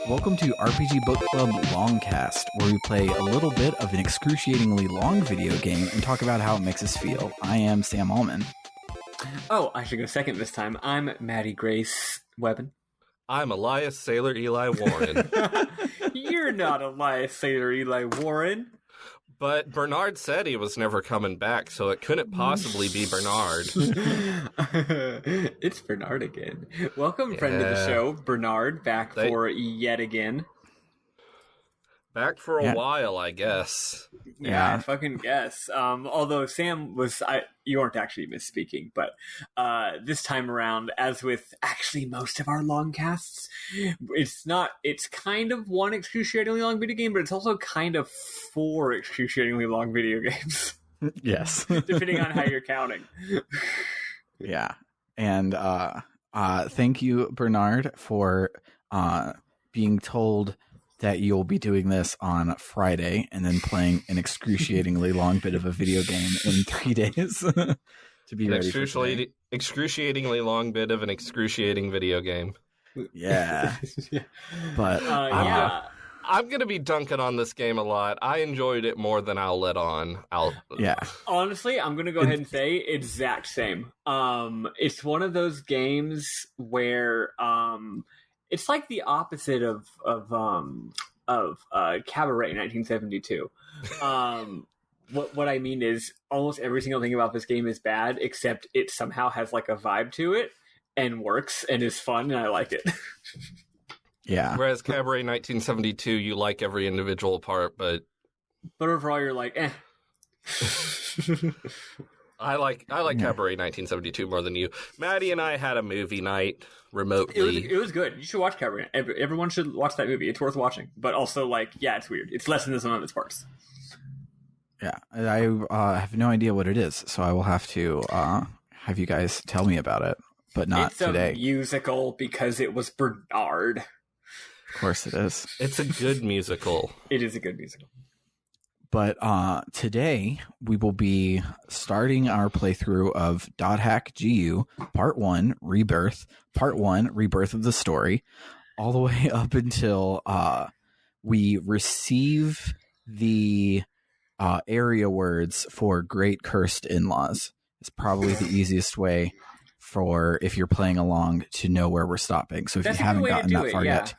Welcome to RPG Book Club LongCast, where we play a little bit of an excruciatingly long video game and talk about how it makes us feel. I am Sam Allman. Oh, I should go second this time. I'm Maddie Grace Webbin. I'm Elias Sailor Eli Warren. You're not Elias Sailor Eli Warren. But Bernard said he was never coming back, so it couldn't possibly be Bernard. It's Bernard again. Welcome, friend of the show, Bernard, back for yet again. Back for a while, I guess. Yeah, I fucking guess. Although Sam was, you weren't actually misspeaking, but this time around, as with actually most of our long casts, it's kind of one excruciatingly long video game, but it's also kind of four excruciatingly long video games. Yes. Depending on how you're counting. Yeah. And thank you, Bernard, for being told that you'll be doing this on Friday and then playing an excruciatingly long bit of a video game in 3 days to be ready for today. Excruciatingly long bit of an excruciating video game. Yeah. But I'm going to be dunking on this game a lot. I enjoyed it more than I'll let on. Honestly, I'm going to go ahead and say exact same. It's one of those games where it's like the opposite of Cabaret 1972. What I mean is almost every single thing about this game is bad, except it somehow has like a vibe to it and works and is fun, and I like it. Yeah. Whereas Cabaret 1972, you like every individual part, but overall you're like, eh. I like Cabaret 1972 more than you. Maddie and I had a movie night remotely. It was good. You should watch Cabaret. Everyone should watch that movie. It's worth watching. But also, it's weird. It's less than the sum of its parts. Yeah, I have no idea what it is, so I will have to have you guys tell me about it, but not today. It's a musical because it was Bernard. Of course it is. It's a good musical. It is a good musical. But today we will be starting our playthrough of .hack GU Part 1 Rebirth, Part 1 Rebirth of the Story, all the way up until we receive the area words for ΔGreat Cursed In-Laws. It's probably the easiest way for, if you're playing along, to know where we're stopping. So if you haven't gotten that far yet.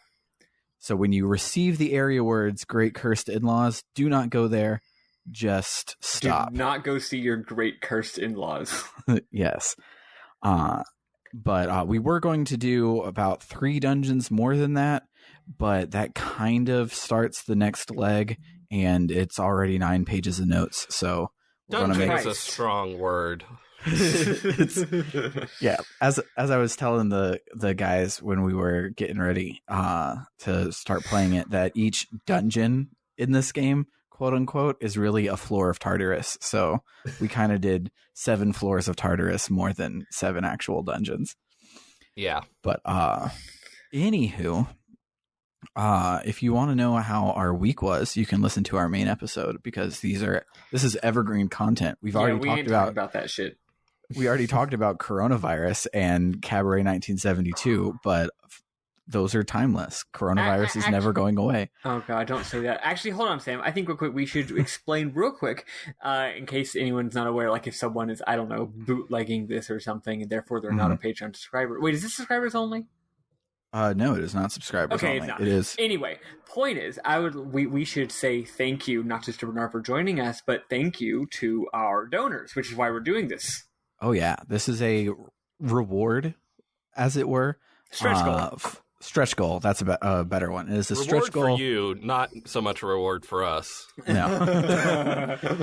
So when you receive the area words, ΔGreat Cursed In-Laws, do not go there. Just stop. Do not go see your ΔGreat Cursed In-Laws. Yes. But we were going to do about 3 dungeons more than that, but that kind of starts the next leg, and it's already 9 pages of notes. So dungeon is a strong word. Yeah, as I was telling the guys when we were getting ready to start playing it, that each dungeon in this game, quote unquote, is really a floor of Tartarus. So we kind of did 7 floors of Tartarus more than 7 actual dungeons. Yeah. But anywho, if you want to know how our week was, you can listen to our main episode, because this is evergreen content. We ain't talking about that shit. We already talked about coronavirus and Cabaret 1972, but those are timeless. Coronavirus is never going away. Oh, God, don't say that. Actually, hold on, Sam. I think real quick we should explain real quick, in case anyone's not aware, like if someone is, I don't know, bootlegging this or something, and therefore they're not a Patreon subscriber. Wait, is this subscribers only? No, it is not subscribers only. It's not. It is. Anyway, point is, we should say thank you, not just to Bernard for joining us, but thank you to our donors, which is why we're doing this. Oh, yeah. This is a reward, as it were. Stretch goal. Stretch goal. That's a better one. It is a reward stretch goal for you, not so much a reward for us. No.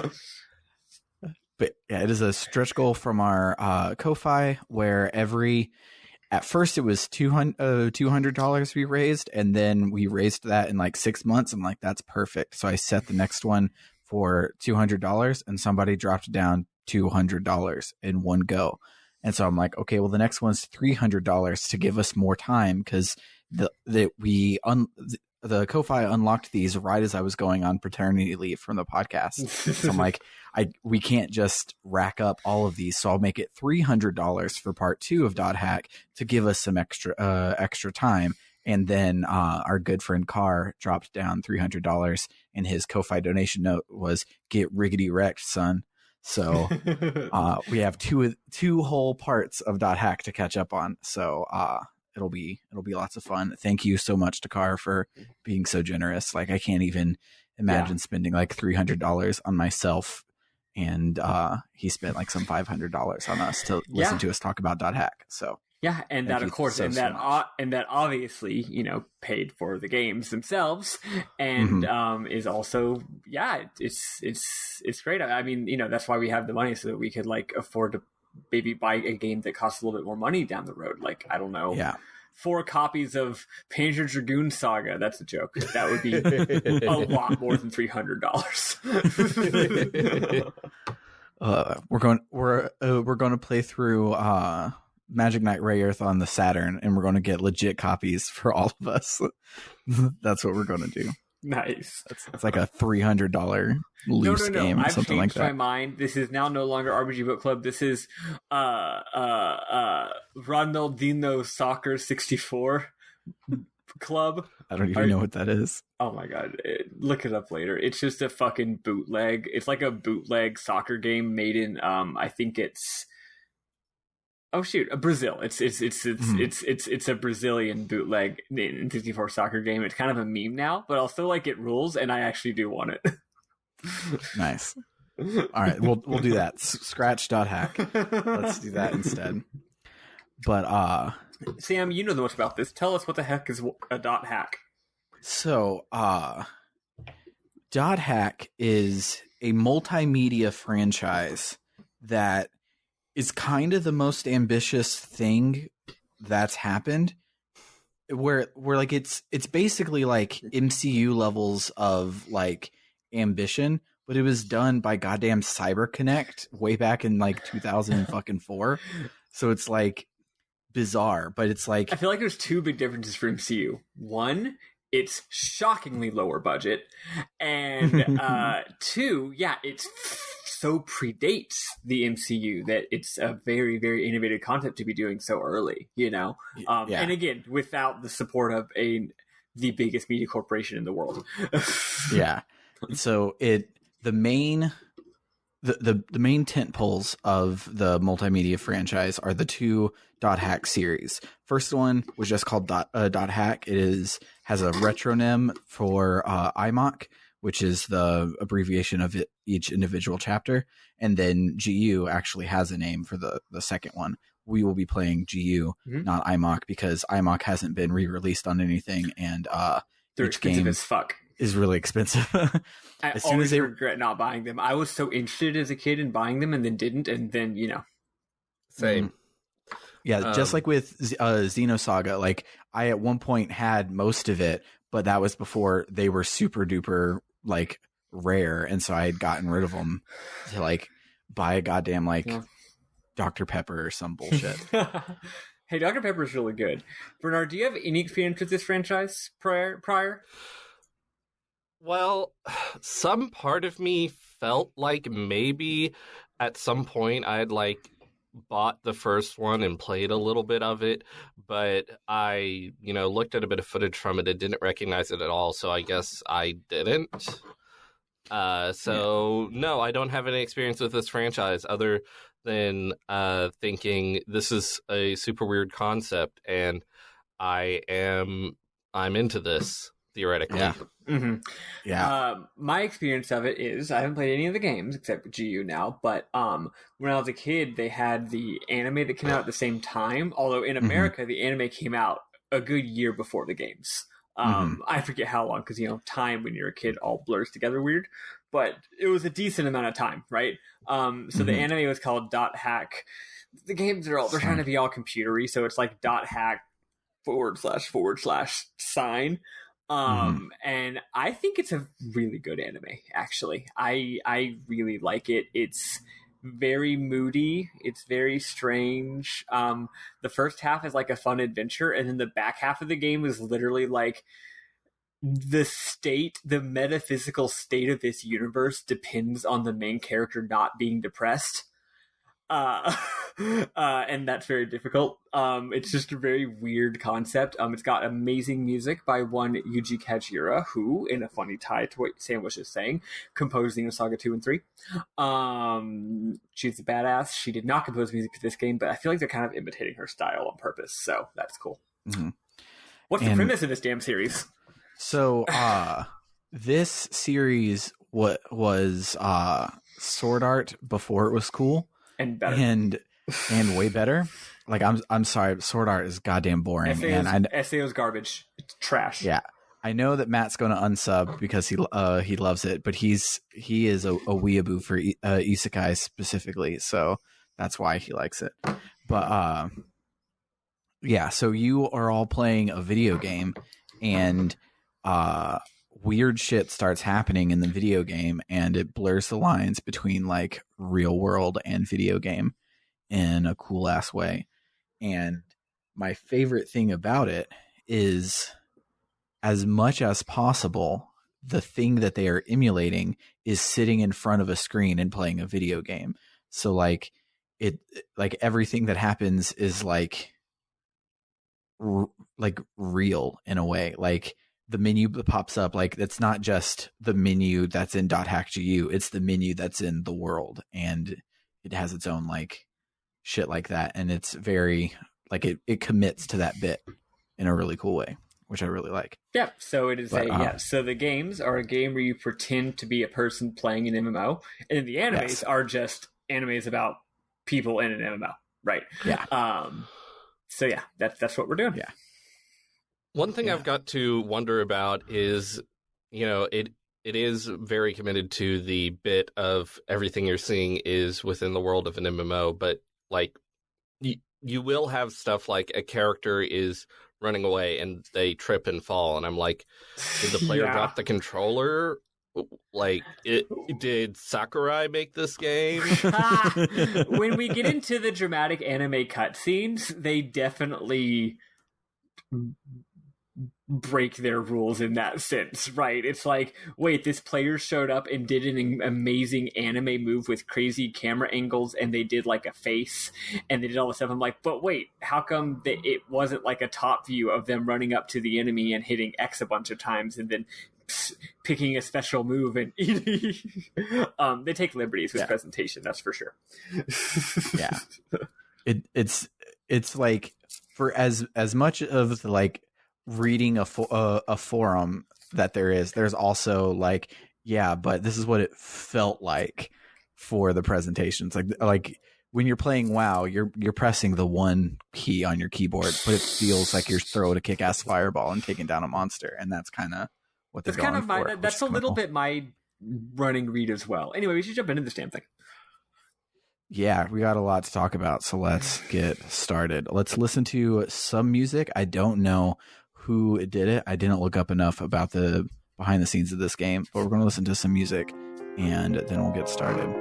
But yeah, it is a stretch goal from our Ko-Fi, where at first it was $200 we raised, and then we raised that in like 6 months. I'm like, that's perfect. So I set the next one for $200, and somebody dropped it down $200 in one go. And so I'm like, okay, well, the next one's $300 to give us more time, because the Ko-Fi unlocked these right as I was going on paternity leave from the podcast. So I'm like, we can't just rack up all of these, so I'll make it $300 for part 2 of .hack to give us some extra time, And then our good friend Carr dropped down $300, and his Ko-Fi donation note was "Get riggedy wrecked, son." So we have two whole parts of .hack to catch up on. So it'll be lots of fun. Thank you so much to Carr for being so generous. Like, I can't even imagine spending like $300 on myself, and he spent like some $500 on us to listen to us talk about .hack. So. Yeah, and that, of course, and that obviously, paid for the games themselves, and is also, it's great. I mean, that's why we have the money, so that we could like afford to maybe buy a game that costs a little bit more money down the road. Like, I don't know, 4 copies of Panzer Dragoon Saga. That's a joke. That would be a lot more than $300. We're going to play through Magic Knight Rebirth on the Saturn, and we're going to get legit copies for all of us. That's what we're going to do. Nice. It's like a $300 loose game or something like that. I've changed my mind. This is now no longer RPG Book Club. This is Ronaldinho Soccer 64 Club. I don't even know what that is. Oh my god, look it up later. It's just a fucking bootleg. It's like a bootleg soccer game made in I think it's Brazil. It's a Brazilian bootleg in 64 soccer game. It's kind of a meme now, but I'll still like it rules, and I actually do want it. Nice. All right, we'll do that. Scratch.hack. Let's do that instead. But Sam, you know the most about this. Tell us what the heck is a .hack. So, .hack is a multimedia franchise that is kind of the most ambitious thing that's happened, where like it's basically like MCU levels of like ambition, but it was done by goddamn CyberConnect way back in like 2004. So it's like bizarre, but it's like, I feel like there's 2 big differences for MCU. One, it's shockingly lower budget, and 2, it's so predates the MCU that it's a very, very innovative concept to be doing so early, and again, without the support of the biggest media corporation in the world. So the main tent poles of the multimedia franchise are the 2 .hack series. First one was just called .hack. It has a retronym for IMOC, which is the abbreviation of each individual chapter. And then GU actually has a name for the second one. We will be playing GU, not IMOC, because IMOC hasn't been re-released on anything, and they're expensive as fuck. Is really expensive. I always regret not buying them. I was so interested as a kid in buying them, and then didn't, and then Same. Yeah, just like with Xenosaga, like I at one point had most of it, but that was before they were super duper like rare, and so I had gotten rid of them to like buy a goddamn like Dr. Pepper or some bullshit. Hey, Dr. Pepper is really good. Bernard, do you have any experience with this franchise prior? Well, some part of me felt like maybe at some point I'd like bought the first one and played a little bit of it, but I, looked at a bit of footage from it and didn't recognize it at all, so I guess I didn't. No, I don't have any experience with this franchise other than thinking this is a super weird concept, and I'm into this theoretically. Yeah. Mm-hmm. Yeah. My experience of it is I haven't played any of the games except GU now, but when I was a kid, they had the anime that came out at the same time. Although in America, the anime came out a good year before the games. I forget how long, because time when you're a kid all blurs together weird, but it was a decent amount of time, right? So the anime was called .hack. The games they're trying to be all computery, so it's like .hack / sign. And I think it's a really good anime, actually. I really like it. It's very moody. It's very strange. The first half is like a fun adventure, and then the back half of the game is literally like the metaphysical state of this universe depends on the main character not being depressed. And that's very difficult. It's just a very weird concept. It's got amazing music by one Yuji Kajira, who, in a funny tie to what Sam was just saying, composed Xenosaga 2 and 3. She's a badass. She did not compose music for this game, but I feel like they're kind of imitating her style on purpose, so that's cool. Mm-hmm. What's the premise of this damn series? So, this series was Sword Art before it was cool. And better. And way better. Like I'm sorry, Sword Art is goddamn boring. SAO's garbage. It's trash. Yeah. I know that Matt's going to unsub because he loves it, but he is a weeaboo for isekai specifically, so that's why he likes it. But yeah, so you are all playing a video game, and weird shit starts happening in the video game, and it blurs the lines between like real world and video game in a cool ass way. And my favorite thing about it is, as much as possible, the thing that they are emulating is sitting in front of a screen and playing a video game. So like everything that happens is like real in a way. Like the menu that pops up, like it's not just the menu that's in .hack.gu, it's the menu that's in the world, and it has its own like shit like that, and it's very like it commits to that bit in a really cool way, which I really like. Yeah, so it is so the games are a game where you pretend to be a person playing an MMO, and then the animes are just animes about people in an MMO, right? Yeah. So yeah, that's what we're doing. Yeah. One thing I've got to wonder about is, it is very committed to the bit of everything you're seeing is within the world of an MMO, but like you will have stuff like a character is running away and they trip and fall, and I'm like, did the player drop the controller? Like, did Sakurai make this game? When we get into the dramatic anime cutscenes, they definitely break their rules in that sense, right? It's like, wait, this player showed up and did an amazing anime move with crazy camera angles, and they did like a face, and they did all this stuff. I'm like, but wait, how come it wasn't like a top view of them running up to the enemy and hitting X a bunch of times and then picking a special move and eating? They take liberties with presentation, that's for sure. Yeah. It's like, for as much of the, like, reading a forum that there's also like, yeah, but this is what it felt like for the presentations. Like when you're playing WoW, you're pressing the one key on your keyboard, but it feels like you're throwing a kick-ass fireball and taking down a monster, and that's kind of what they're going for. That's a little bit my running read as well. Anyway, we should jump into this damn thing. Yeah, we got a lot to talk about, so let's get started. Let's listen to some music. I don't know who did it. I didn't look up enough about the behind the scenes of this game, but we're going to listen to some music and then we'll get started.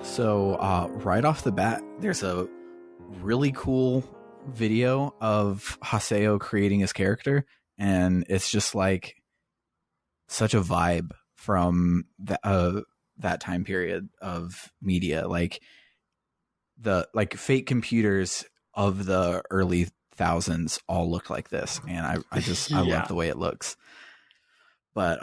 So right off the bat, there's a really cool video of Haseo creating his character, and it's just like such a vibe from that time period of media. Like the fake computers of the early thousands all looked like this, and I love the way it looks. But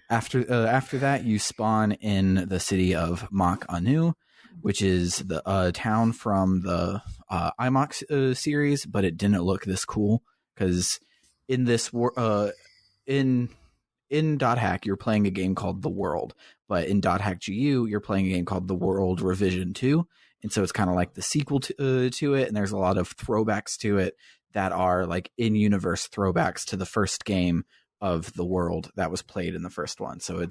after that, you spawn in the city of Mak Anu, which is the town from the IMOX series, but it didn't look this cool because in this in .hack you're playing a game called The World, but in .hack.gu you're playing a game called The World Revision 2, and so it's kind of like the sequel to it, and there's a lot of throwbacks to it that are like in-universe throwbacks to the first game of The World that was played in the first one. So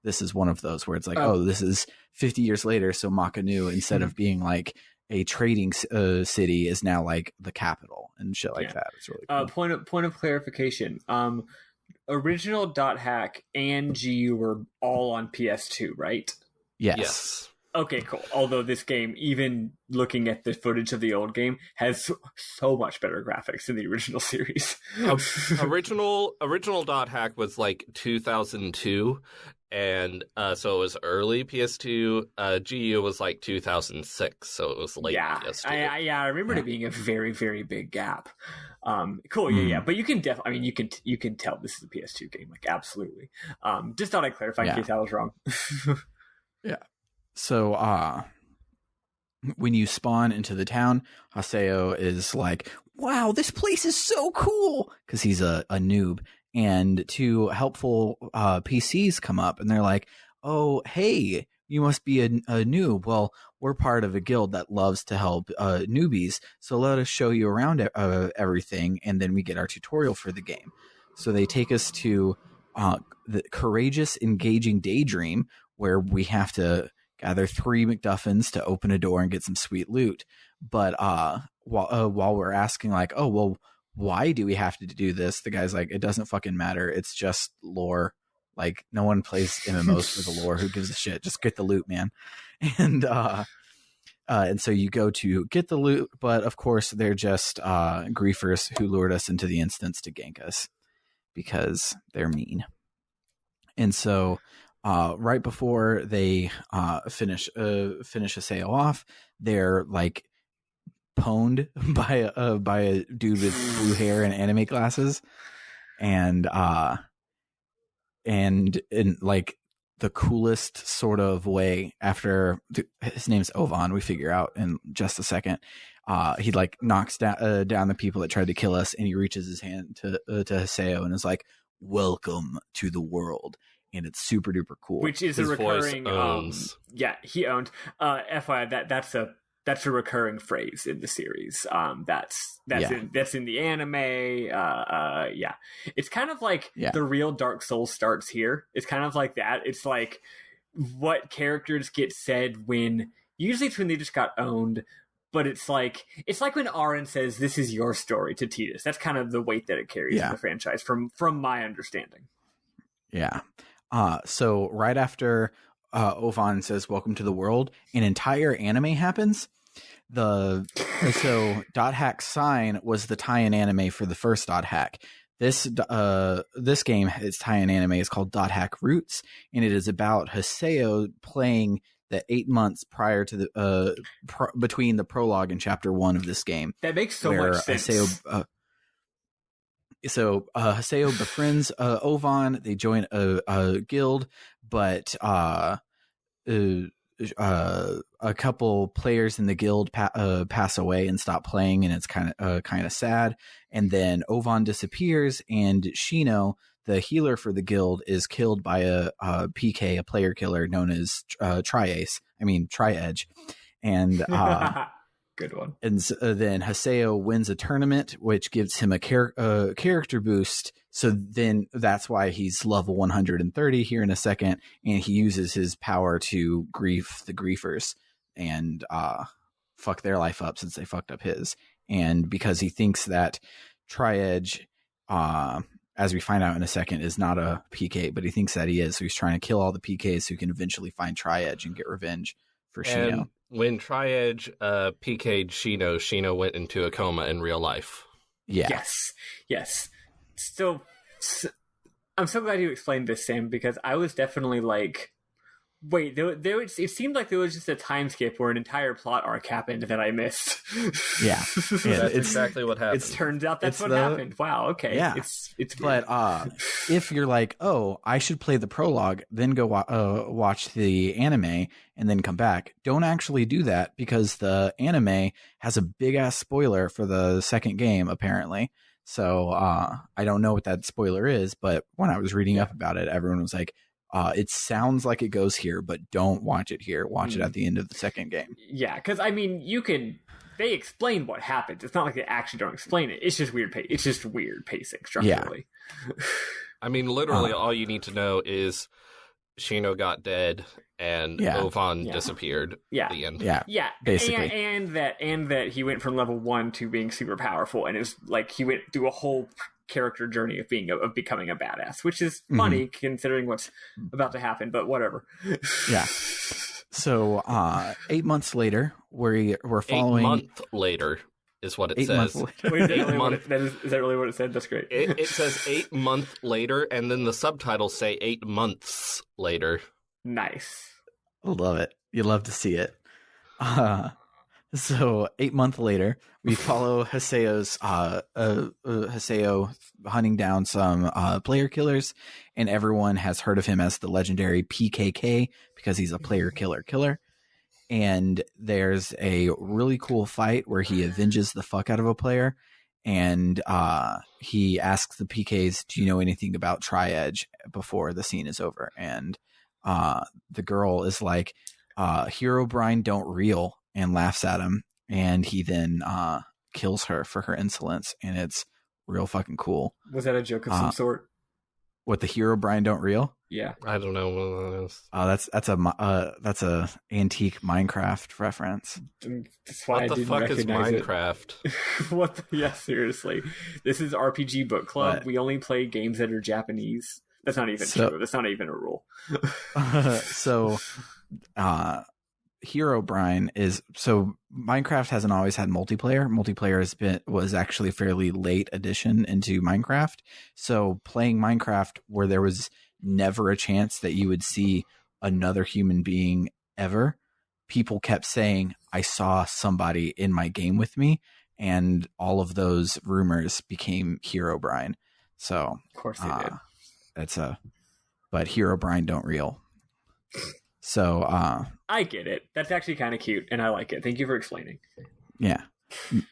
this is one of those where it's like, oh, this is 50 years later, so Makanu, instead of being like a trading city is now like the capital and shit like that. It's really cool. Point of clarification. Original .hack and GU were all on PS2, right? Yes. Okay, cool. Although this game, even looking at the footage of the old game, has so much better graphics than the original series. original .hack was like 2002, and so it was early PS2. GU was like 2006, so it was late PS2. I remember it being a very, very big gap. Cool, yeah. But you can you can tell this is a PS2 game, like absolutely. Just thought I'd clarify in case I was wrong. Yeah. So, when you spawn into the town, Haseo is like, wow, this place is so cool, because he's a noob. And two helpful PCs come up, and they're like, oh, hey, you must be a noob. Well, we're part of a guild that loves to help newbies, so let us show you around everything, and then we get our tutorial for the game. So they take us to the Courageous Engaging Daydream, where we have to gather 3 MacGuffins to open a door and get some sweet loot. But while we're asking, like, oh, well, why do we have to do this? The guy's like, it doesn't fucking matter. It's just lore. Like, no one plays MMOs for the lore. Who gives a shit? Just get the loot, man. And so you go to get the loot, but of course they're just griefers who lured us into the instance to gank us because they're mean. And so right before they finish Haseo off, they're like pwned by a dude with blue hair and anime glasses, and in like the coolest sort of way. After his name's Ovan, we figure out in just a second. He like knocks down the people that tried to kill us, and he reaches his hand to Haseo and is like, "Welcome to the world." And it's super duper cool. Which is his a recurring, he owned. FYI, that's a recurring phrase in the series. That's in the anime. It's kind of like the real Dark Souls starts here. It's kind of like that. It's like what characters get said usually it's when they just got owned. But it's like when Aaron says, "This is your story" to Tidus. That's kind of the weight that it carries in the franchise, from my understanding. Yeah. So right after Ovan says "Welcome to the world," an entire anime happens. So .hack sign was the tie-in anime for the first .hack. This game, its tie-in anime is called .hack Roots, and it is about Haseo playing the 8 months prior to the between the prologue and chapter 1 of this game. That makes so much sense. Haseo befriends Ovan. They join a guild, but a couple players in the guild pass away and stop playing, and it's kind of sad. And then Ovan disappears, and Shino, the healer for the guild, is killed by a PK, a player killer known as Tri-Edge. And good one. And then Haseo wins a tournament, which gives him a character boost. So then that's why he's level 130 here in a second, and he uses his power to grief the griefers and fuck their life up since they fucked up his. And because he thinks that Tri-Edge, as we find out in a second, is not a PK, but he thinks that he is. So he's trying to kill all the PKs so he can eventually find Tri-Edge and get revenge for Shino. When Tri-Edge PK'd Shino went into a coma in real life. Yeah. Yes. So I'm so glad you explained this, Sam, because I was definitely like, wait, it seemed like there was just a time skip where an entire plot arc happened that I missed. Yeah. That's exactly what happened. It turns out that's what happened. Wow, okay. Yeah. It's but if you're like, oh, I should play the prologue, then go watch the anime and then come back, don't actually do that, because the anime has a big ass spoiler for the second game, apparently. So I don't know what that spoiler is, but when I was reading up about it, everyone was like, it sounds like it goes here, but don't watch it here. Watch it at the end of the second game. Yeah, because I mean, they explain what happens. It's not like they actually don't explain it. It's just weird. It's just weird pacing structurally. Yeah. I mean, literally, all you need to know is Shino got dead and Ovan disappeared. Yeah. The end. Yeah, basically. and that he went from level 1 to being super powerful, and it's like he went through a whole character journey of becoming a badass, which is funny considering what's about to happen, but whatever. Yeah. So 8 months later, we're following 8 months later is what it 8 months says. later. Wait, is that really what it said? That's great. It says 8 months later, and then the subtitles say 8 months later. Nice. I love it. You love to see it. So 8 months later, we follow Haseo's Haseo hunting down some player killers, and everyone has heard of him as the legendary PKK because he's a player killer. And there's a really cool fight where he avenges the fuck out of a player, and he asks the PKs, "Do you know anything about Tri-Edge?" before the scene is over, and the girl is like, "Herobrine don't reel," and laughs at him, and he then kills her for her insolence, and it's real fucking cool. Was that a joke of some sort? What, the Herobrine don't reel? Yeah, I don't know what that is. That's a antique Minecraft reference. That's why What the fuck is Minecraft? Yeah, seriously. This is RPG Book Club. But, we only play games that are Japanese. That's not even true. That's not even a rule. So Herobrine is, so Minecraft hasn't always had multiplayer. Multiplayer was actually a fairly late addition into Minecraft. So playing Minecraft where there was never a chance that you would see another human being ever, people kept saying, "I saw somebody in my game with me," and all of those rumors became Herobrine. So of course they did. But Herobrine don't reel. So I get it. That's actually kind of cute, and I like it. Thank you for explaining. Yeah.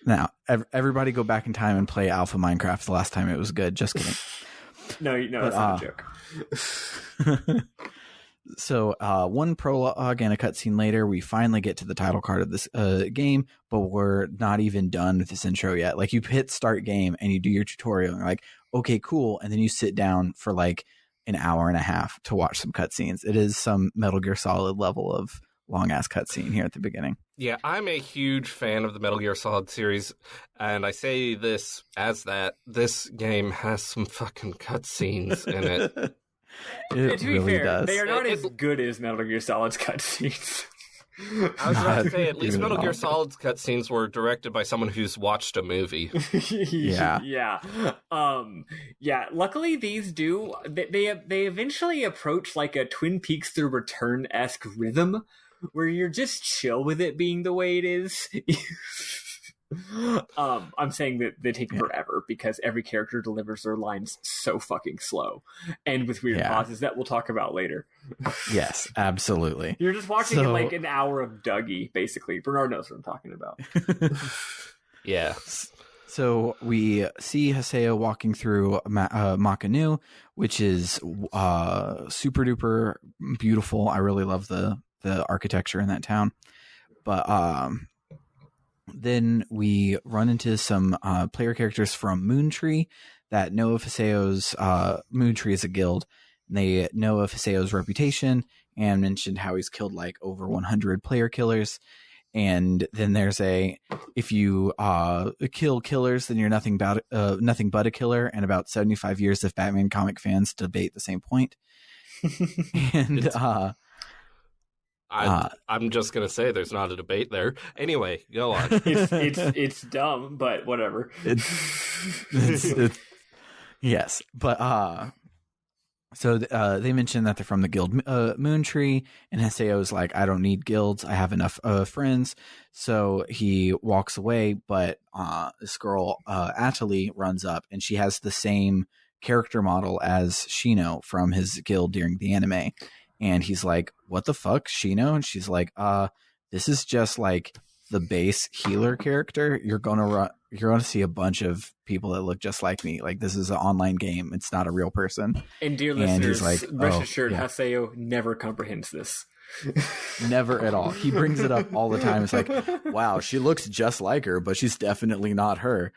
Now, everybody go back in time and play Alpha Minecraft the last time it was good. Just kidding. No, that's not a joke. So one prologue and a cutscene later, we finally get to the title card of this game, but we're not even done with this intro yet. Like, you hit start game and you do your tutorial and you're like, okay, cool. And then you sit down for like an hour and a half to watch some cutscenes. It is some Metal Gear Solid level of long ass cutscene here at the beginning. Yeah, I'm a huge fan of the Metal Gear Solid series, and I say this as that this game has some fucking cutscenes in it. It to be really fair, does. they are not as good as Metal Gear Solid's cutscenes. I was about to say, at least even Metal at Gear all. Solid's cutscenes were directed by someone who's watched a movie. Yeah. Yeah. Luckily, these do. They eventually approach like a Twin Peaks: The Return-esque rhythm, where you're just chill with it being the way it is. I'm saying that they take forever because every character delivers their lines so fucking slow and with weird pauses that we'll talk about later. Yes, absolutely. You're just watching it like an hour of Dougie, basically. Bernard knows what I'm talking about. Yeah. So we see Haseo walking through Makanu, which is super duper beautiful. I really love the architecture in that town. But then we run into some player characters from Moontree that know of Haseo's Moontree is a guild. And they know of Haseo's reputation and mentioned how he's killed like over 100 player killers. And then there's if you kill killers, then you're nothing but a killer. And about 75 years of Batman comic fans debate the same point. And I'm just gonna say there's not a debate there. Anyway, go on. It's dumb, but whatever. It's yes, but so they mentioned that they're from the guild Moontree, and Haseo's like, I don't need guilds, I have enough friends. So he walks away, but this girl Atali runs up, and she has the same character model as Shino from his guild during the anime. And he's like, what the fuck, Shino? And she's like, this is just like the base healer character. You're gonna see a bunch of people that look just like me. Like, this is an online game. It's not a real person. And dear listeners, rest assured, Haseo never comprehends this. Never at all. He brings it up all the time. It's like, wow, she looks just like her, but she's definitely not her.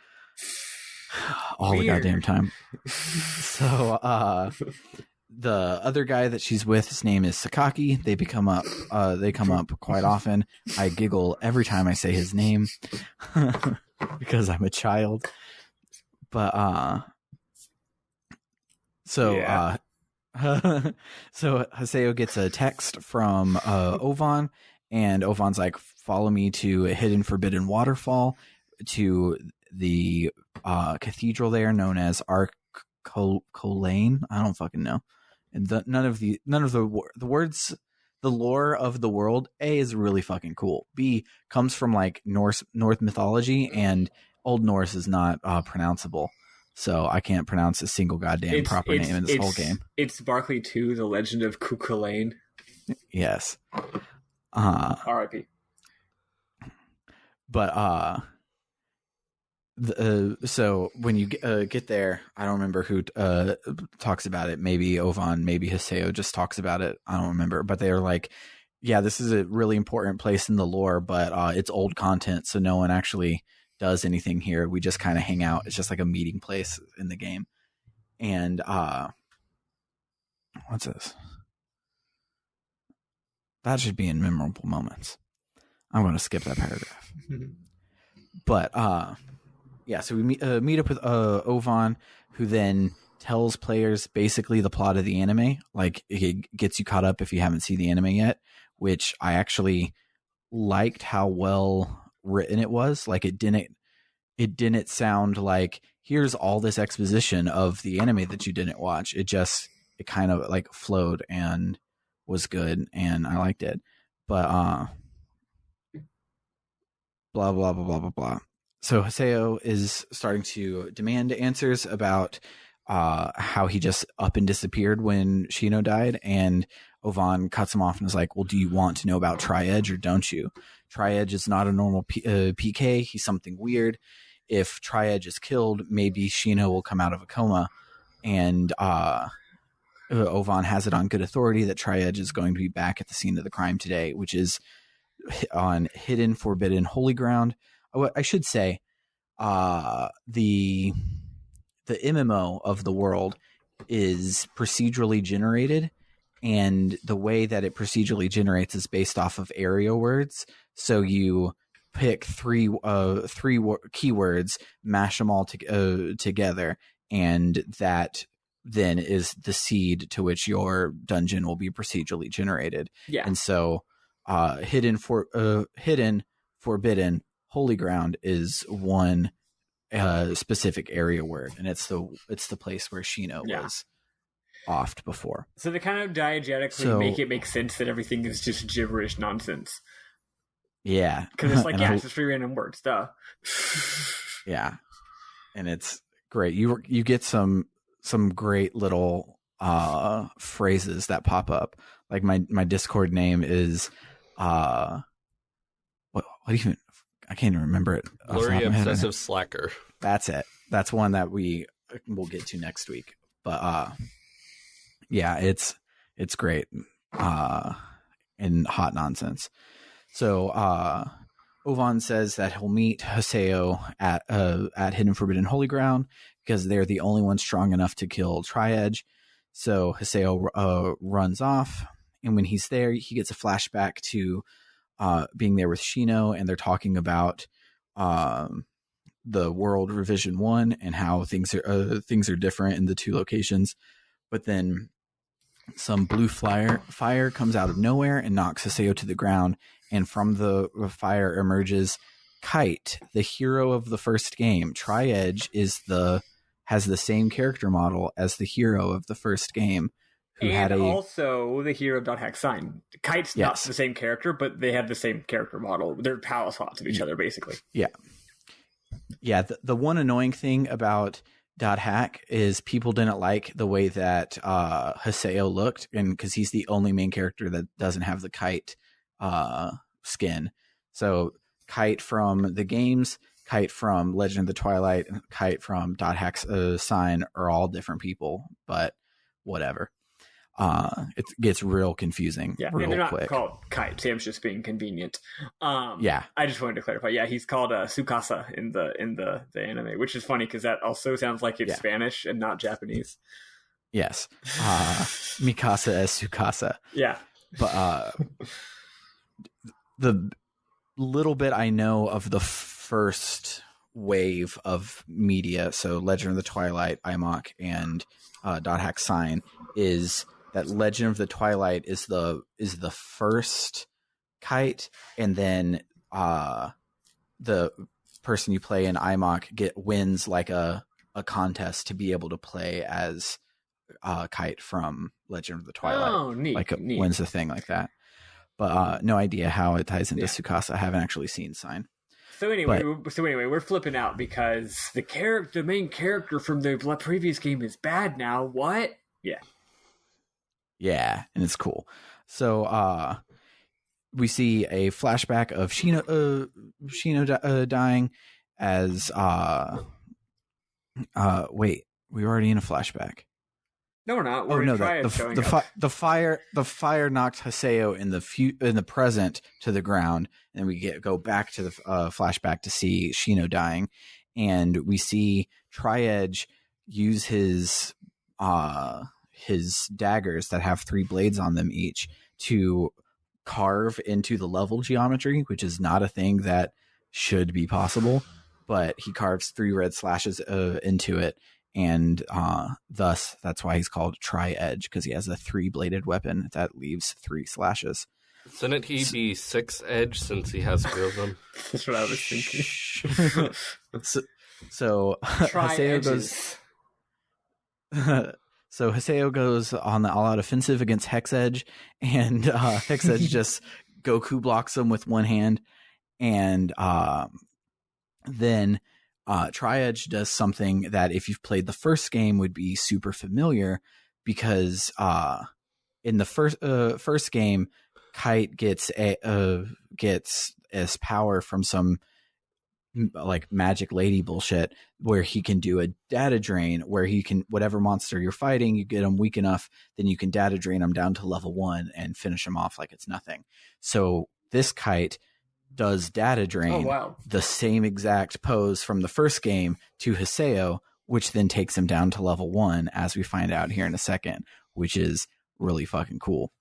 All the goddamn time. So the other guy that she's with, his name is Sakaki. They come up quite often. I giggle every time I say his name because I'm a child. But so Haseo gets a text from Ovan, and Ovan's like, follow me to a hidden forbidden waterfall to the cathedral there known as Colane. I don't fucking know. And none of the words, the lore of the world, A, is really fucking cool. B, comes from like North mythology, and Old Norse is not pronounceable. So I can't pronounce a single goddamn proper name in this whole game. It's Barclay 2, The Legend of Cuchulainn. Yes. R.I.P. But so when you get there, I don't remember who talks about it. Maybe Ovan, maybe Haseo just talks about it. I don't remember. But they're like, yeah, this is a really important place in the lore, but it's old content, so no one actually does anything here. We just kind of hang out. It's just like a meeting place in the game. And what's this? That should be in memorable moments. I'm going to skip that paragraph. But yeah, so we meet up with Ovan, who then tells players basically the plot of the anime. Like, it gets you caught up if you haven't seen the anime yet, which I actually liked how well written it was. Like, it didn't sound like, here's all this exposition of the anime that you didn't watch. It kind of like flowed and was good, and I liked it. But blah blah blah blah blah blah. So Haseo is starting to demand answers about how he just up and disappeared when Shino died, and Ovan cuts him off and is like, well, do you want to know about Tri-Edge or don't you? Tri-Edge is not a normal PK. He's something weird. If Tri-Edge is killed, maybe Shino will come out of a coma. And Ovan has it on good authority that Tri-Edge is going to be back at the scene of the crime today, which is on hidden, forbidden, holy ground. I should say the MMO of the world is procedurally generated, and the way that it procedurally generates is based off of area words. So you pick three keywords, mash them all together, and that then is the seed to which your dungeon will be procedurally generated. Yeah. And so hidden, forbidden, holy ground is one specific area word, and it's the place where Shino was offed before. So they kind of diegetically make it make sense that everything is just gibberish nonsense. Yeah. Because it's like, it's just 3 random words, duh. Yeah. And it's great. You get some great little phrases that pop up. Like my Discord name is what even, I can't even remember it. Blurry obsessive slacker. That's it. That's one that we'll get to next week. But yeah, it's great. And hot nonsense. So Ovan says that he'll meet Haseo at Hidden Forbidden Holy Ground because they're the only ones strong enough to kill Tri-Edge. So Haseo runs off, and when he's there, he gets a flashback to being there with Shino, and they're talking about the World Revision 1 and how things are different in the 2 locations. But then some blue fire comes out of nowhere and knocks Haseo to the ground, and from the fire emerges Kite, the hero of the first game. Tri-Edge has the same character model as the hero of the first game, also the hero of .hack sign. Kite's not the same character, but they have the same character model. They're pal swaps of each other, basically. Yeah. The one annoying thing about .hack is people didn't like the way that Haseo looked, and because he's the only main character that doesn't have the Kite skin. So Kite from the games, Kite from Legend of the Twilight, and Kite from .hack's sign are all different people, but whatever. It gets real confusing. Yeah, real and they're not quick. called Kite. Sam's just being convenient. Yeah, I just wanted to clarify. Yeah, he's called Sukasa in the anime, which is funny because that also sounds like it's Spanish and not Japanese. Yes. Mikasa as Tsukasa. Yeah. But the little bit I know of the first wave of media, so Legend of the Twilight, IMOC, and Dot Hack Sign, is that Legend of the Twilight is the first kite, and then the person you play in IMOC wins like a contest to be able to play as Kite from Legend of the Twilight. Oh, neat. Like neat. wins a thing like that. But no idea how it ties into Yeah. Tsukasa. I haven't actually seen Sign. So anyway, we're flipping out because the main character from the previous game is bad now. What? Yeah. Yeah, and it's cool. So we see a flashback of Shino dying as wait, we were already in a flashback. No, we're not. We're the fire knocked Haseo in the present to the ground, and we go back to the flashback to see Shino dying, and we see Tri-Edge use his daggers that have 3 blades on them each to carve into the level geometry, which is not a thing that should be possible, but he carves 3 red slashes into it. And thus, that's why he's called Tri-Edge, because he has a 3-bladed weapon that leaves 3 slashes. Shouldn't he be 6-edge since he has 3 of them? That's what I was thinking. So Haseo goes. So Haseo goes on the all-out offensive against Hex-Edge, and Hex-Edge just Goku blocks him with one hand, and then Tri-Edge does something that if you've played the first game would be super familiar, because in the first game, Kite gets his power from some like magic lady bullshit where he can do a data drain, where he can, whatever monster you're fighting, you get him weak enough, then you can data drain him down to level 1 and finish him off like it's nothing. So this Kite does data drain, the same exact pose from the first game to Haseo, which then takes him down to level 1, as we find out here in a second, which is really fucking cool.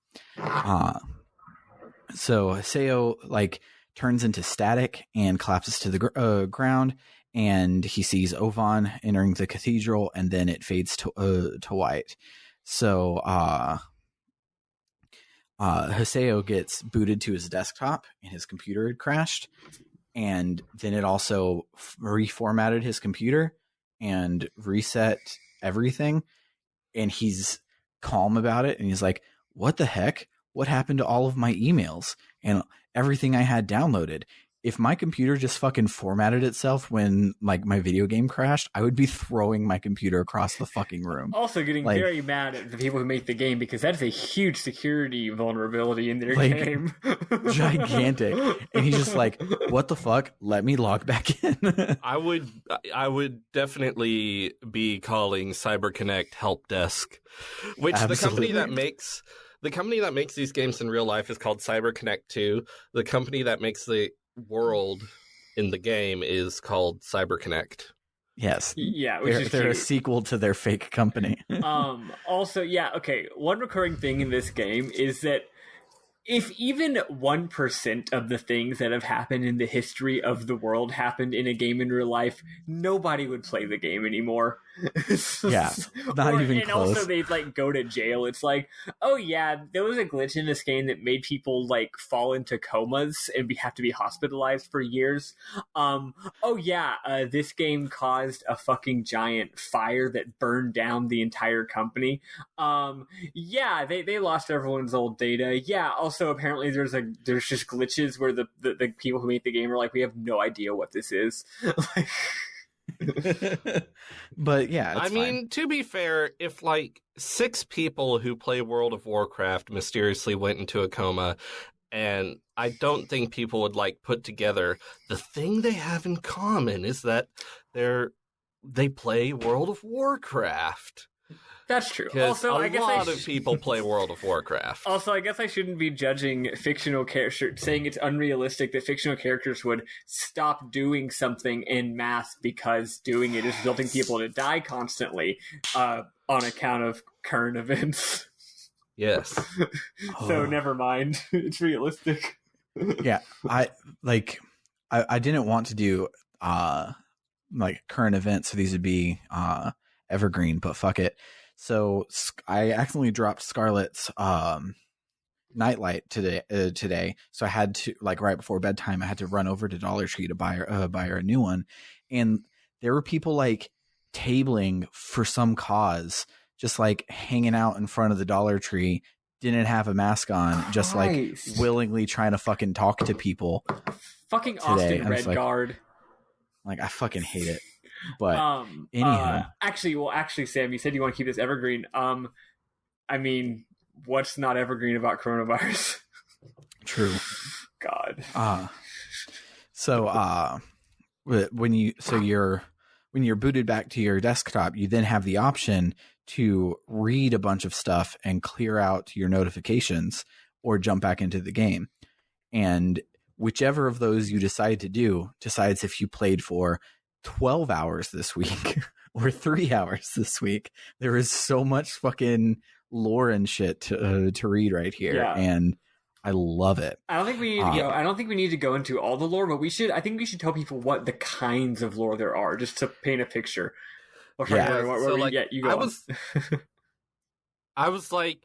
So Haseo like turns into static and collapses to the ground, and he sees Ovan entering the cathedral, and then it fades to white. So Haseo gets booted to his desktop, and his computer had crashed, and then it also reformatted his computer and reset everything, and he's calm about it, and he's like, what the heck? What happened to all of my emails and everything I had downloaded? If my computer just fucking formatted itself when like my video game crashed, I would be throwing my computer across the fucking room. Also getting very mad at the people who make the game, because that is a huge security vulnerability in their game. Gigantic. And he's just like, what the fuck? Let me log back in. I would definitely be calling CyberConnect help desk, which Absolutely. the company that makes these games in real life is called CyberConnect 2. The company that makes the world in the game is called CyberConnect. Yes. Yeah, they're a sequel to their fake company. Also, yeah, okay, one recurring thing in this game is that if even 1% of the things that have happened in the history of the world happened in a game in real life, nobody would play the game anymore. Yeah, not even close. And also they'd like go to jail. It's like, oh yeah, there was a glitch in this game that made people like fall into comas and have to be hospitalized for years. Oh yeah, this game caused a fucking giant fire that burned down the entire company. Yeah, they lost everyone's old data. Yeah, also apparently there's just glitches where the people who made the game are like, we have no idea what this is. Like, but yeah, I mean, to be fair, if like 6 people who play World of Warcraft mysteriously went into a coma, and I don't think people would like put together the thing they have in common is that they play World of Warcraft. That's true. Because Also, I guess a lot of people play World of Warcraft. Also, I guess I shouldn't be judging fictional characters, saying it's unrealistic that fictional characters would stop doing something en masse because doing it is resulting people to die constantly on account of current events. Yes. So never mind. It's realistic. Yeah, I didn't want to do like current events, so these would be evergreen, but fuck it. So I accidentally dropped Scarlet's Nightlight today, so I had to, like, right before bedtime, I had to run over to Dollar Tree to buy her a new one, and there were people like tabling for some cause, just like hanging out in front of the Dollar Tree, didn't have a mask on, just like willingly trying to fucking talk to people. Fucking today. Austin Redguard. Like, I fucking hate it. But anyhow, actually, Sam, you said you want to keep this evergreen. I mean, what's not evergreen about coronavirus? True. God. So when you're booted back to your desktop, you then have the option to read a bunch of stuff and clear out your notifications or jump back into the game. And whichever of those you decide to do decides if you played for 12 hours this week or 3 hours this week. There is so much fucking lore and shit to read right here, and I love it. I don't think we need I don't think we need to go into all the lore, but I think we should tell people what the kinds of lore there are, just to paint a picture. I was like,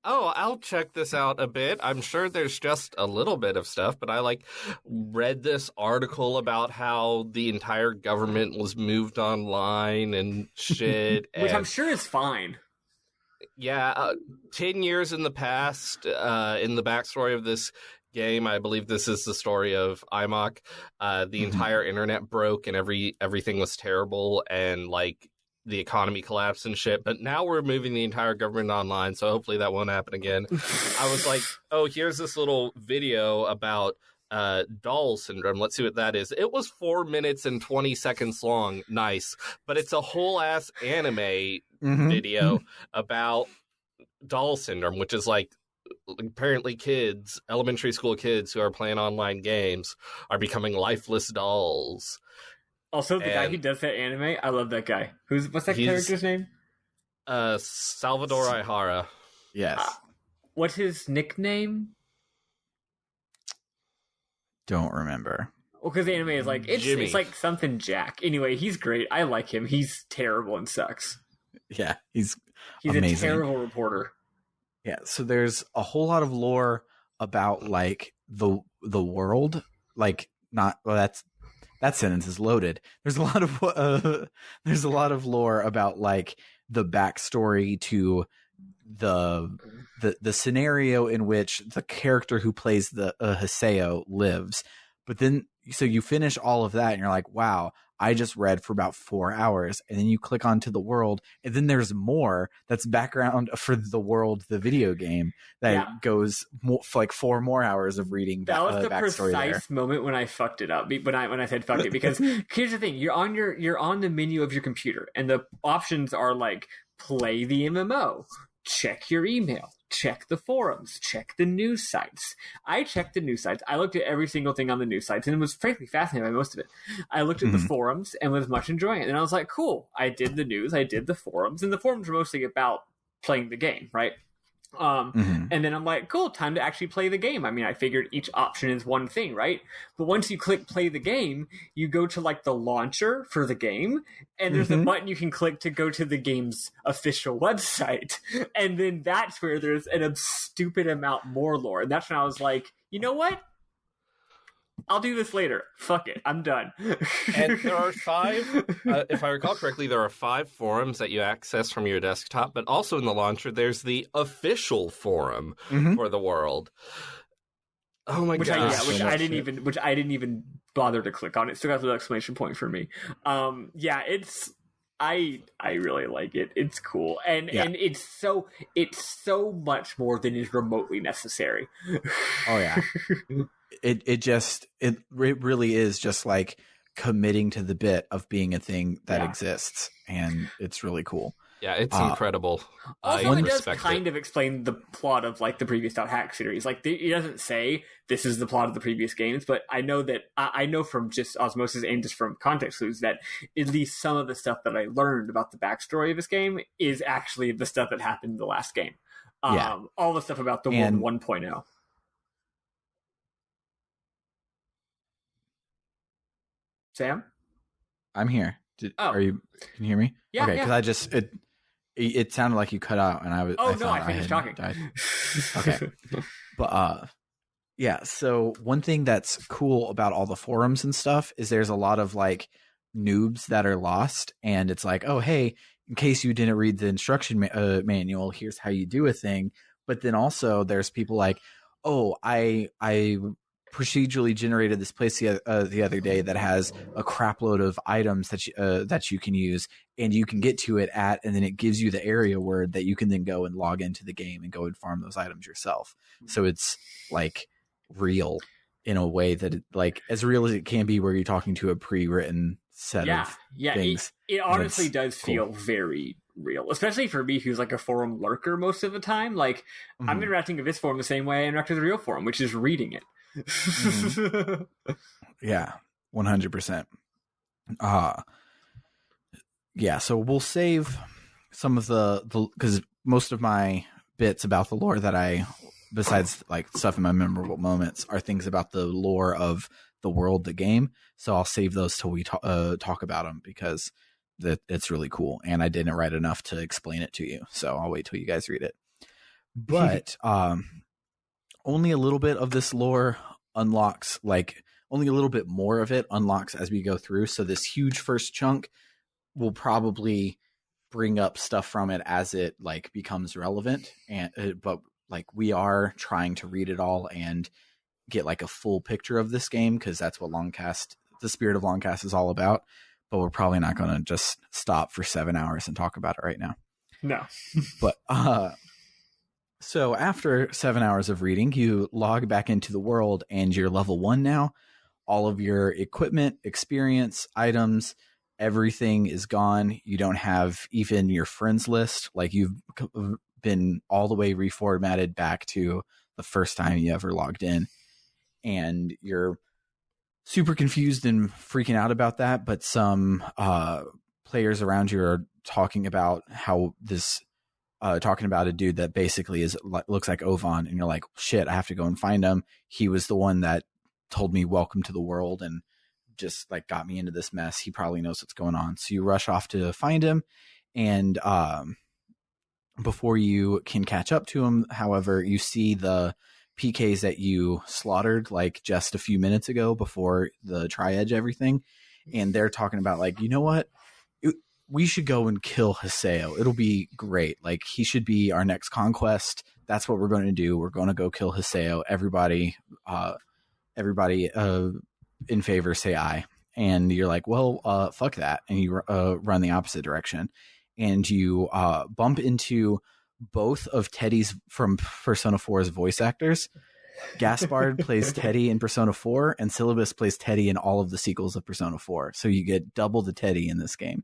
oh, I'll check this out a bit. I'm sure there's just a little bit of stuff, but I read this article about how the entire government was moved online and shit. Which I'm sure is fine. Yeah, 10 years in the past, in the backstory of this game, I believe this is the story of IMOC, the entire internet broke and everything was terrible, and the economy collapsed and shit, but now we're moving the entire government online, so hopefully that won't happen again. I was like, oh, here's this little video about doll syndrome. Let's see what that is. It was 4 minutes and 20 seconds long. Nice. But it's a whole ass anime video about doll syndrome, which is apparently kids, elementary school kids who are playing online games are becoming lifeless dolls. Also, the guy who does that anime, I love that guy. What's that character's name? Salvador Ihara. Yes. What's his nickname? Don't remember. Well, because the anime is it's like something Jack. Anyway, he's great. I like him. He's terrible and sucks. Yeah, he's amazing. A terrible reporter. Yeah, so there's a whole lot of lore about the world. That sentence is loaded. There's a lot of lore about the backstory to the scenario in which the character who plays the Haseo lives. But then, so you finish all of that and you're like, wow, I just read for about 4 hours, and then you click onto the world, and then there's more that's background for the world, the video game, that goes for 4 more hours of reading. That was the precise there. Moment when I fucked it up. When I said fuck it, because here's the thing: you're on the menu of your computer, and the options are play the MMO, check your email, check the forums, check the news sites. I checked the news sites. I looked at every single thing on the news sites and was frankly fascinated by most of it. I looked at the forums and was much enjoying it. And I was like, cool. I did the news. I did the forums. And the forums were mostly about playing the game, right? And then I'm like, cool, time to actually play the game. I mean, I figured each option is one thing, right? But once you click play the game, you go to the launcher for the game, and there's a button you can click to go to the game's official website. And then that's where there's a stupid amount more lore. And that's when I was like, you know what? I'll do this later. Fuck it. I'm done. And there are 5, if I recall correctly, there are 5 forums that you access from your desktop, but also in the launcher, there's the official forum for the world. Oh my gosh. Which I didn't even bother to click on. It still got the exclamation point for me. It's I really like it. It's cool. And it's so much more than is remotely necessary. Oh yeah. It really is just committing to the bit of being a thing that exists, and it's really cool. Yeah, it's incredible. Also, I it does respect kind of explain the plot of like the previous .hack series. Like, it doesn't say this is the plot of the previous games, but I know that I know from just osmosis and just from context clues that at least some of the stuff that I learned about the backstory of this game is actually the stuff that happened in the last game. All the stuff about the world 1.0. Sam, I'm here. Are you? Can you hear me? Yeah. Okay, because I just it sounded like you cut out, and I finished talking. Died. Okay, but yeah. So one thing that's cool about all the forums and stuff is there's a lot of like noobs that are lost, and it's like, oh hey, in case you didn't read the instruction manual, here's how you do a thing. But then also there's people like, oh, I procedurally generated this place the other day that has a crap load of items that you can use, and you can get to it at, and then it gives you the area word that you can then go and log into the game and go and farm those items yourself. So it's like real in a way that like as real as it can be, where you're talking to a pre-written set of things. It honestly does feel very real, especially for me who's like a forum lurker most of the time. Like I'm interacting with this forum the same way I interact with the real forum, which is reading it. Yeah, 100%. Yeah, so we'll save some of the because most of my bits about the lore that I, besides like stuff in my memorable moments, are things about the lore of the world, the game. So I'll save those till we talk about them, because it's really cool, and I didn't write enough to explain it to you, so I'll wait till you guys read it. But only a little bit of this lore unlocks, like only a little bit more of it unlocks as we go through. So this huge first chunk will probably bring up stuff from it as it like becomes relevant. And but like we are trying to read it all and get like a full picture of this game, because that's what LongCast, the spirit of LongCast, is all about. But we're probably not going to just stop for 7 hours and talk about it right now. No. But so after 7 hours of reading, you log back into the world, and you're level 1 now. All of your equipment, experience, items, everything is gone. You don't have even your friends list. Like, you've been all the way reformatted back to the first time you ever logged in. And you're super confused and freaking out about that. But some players around you are talking about how this... talking about a dude that basically looks like Ovan, and you're like, shit, I have to go and find him. He was the one that told me welcome to the world and just like got me into this mess. He probably knows what's going on. So you rush off to find him, and before you can catch up to him, however, you see the PKs that you slaughtered like just a few minutes ago before the tri-edge everything, and they're talking about like, you know what? We should go and kill Haseo. It'll be great. Like, he should be our next conquest. That's what we're going to do. We're going to go kill Haseo. Everybody in favor say aye. And you're like, well, fuck that. And you run the opposite direction. And you bump into both of Teddy's from Persona 4's voice actors. Gaspard plays Teddy in Persona 4, and Syllabus plays Teddy in all of the sequels of Persona 4. So you get double the Teddy in this game.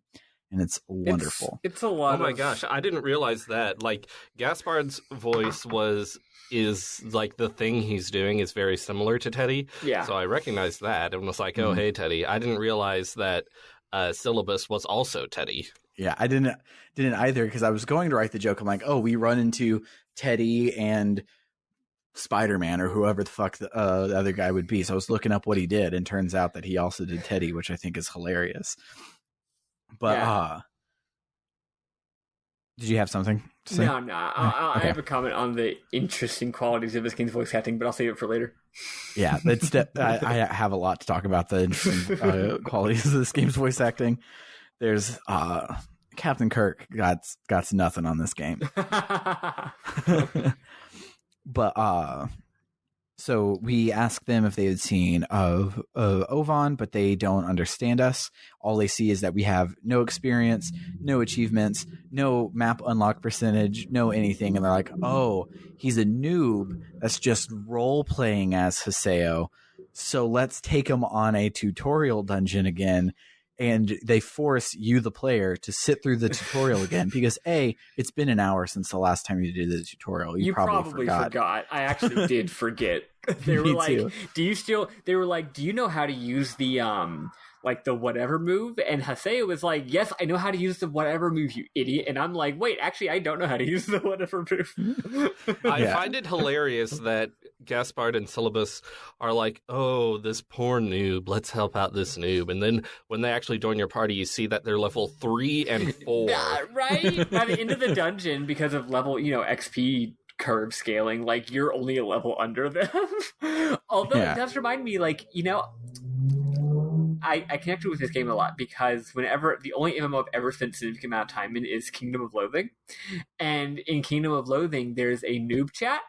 And it's wonderful. It's a lot. Oh my gosh, I didn't realize that. Like, Gaspard's voice is like the thing he's doing is very similar to Teddy. Yeah. So I recognized that and was like, oh, hey, Teddy. I didn't realize that Syllabus was also Teddy. Yeah, I didn't either, because I was going to write the joke. I'm like, oh, we run into Teddy and Spider-Man or whoever the fuck the other guy would be. So I was looking up what he did, and turns out that he also did Teddy, which I think is hilarious. But did you have something to say? No. I have a comment on the interesting qualities of this game's voice acting, but I'll save it for later. Yeah, I have a lot to talk about the interesting qualities of this game's voice acting. There's Captain Kirk got nothing on this game. But so we asked them if they had seen Ovan, but they don't understand us. All they see is that we have no experience, no achievements, no map unlock percentage, no anything. And they're like, oh, he's a noob that's just role-playing as Haseo. So let's take him on a tutorial dungeon again and they force you, the player, to sit through the tutorial again because it's been an hour since the last time you did the tutorial. You probably forgot. I actually did forget. They were like, too. They were like, do you know how to use the like the whatever move? And Haseo was like, yes, I know how to use the whatever move, you idiot. And I'm like, wait, actually, I don't know how to use the whatever move. I find it hilarious that Gaspard and Syllabus are like, oh, this poor noob, let's help out this noob. And then when they actually join your party, you see that they're level 3 and 4. Right? By the end of the dungeon, because of level, XP curve scaling, like, you're only a level under them. Although it does remind me, like, I connected with this game a lot because the only MMO I've ever spent a significant amount of time in is Kingdom of Loathing. And in Kingdom of Loathing, there's a noob chat,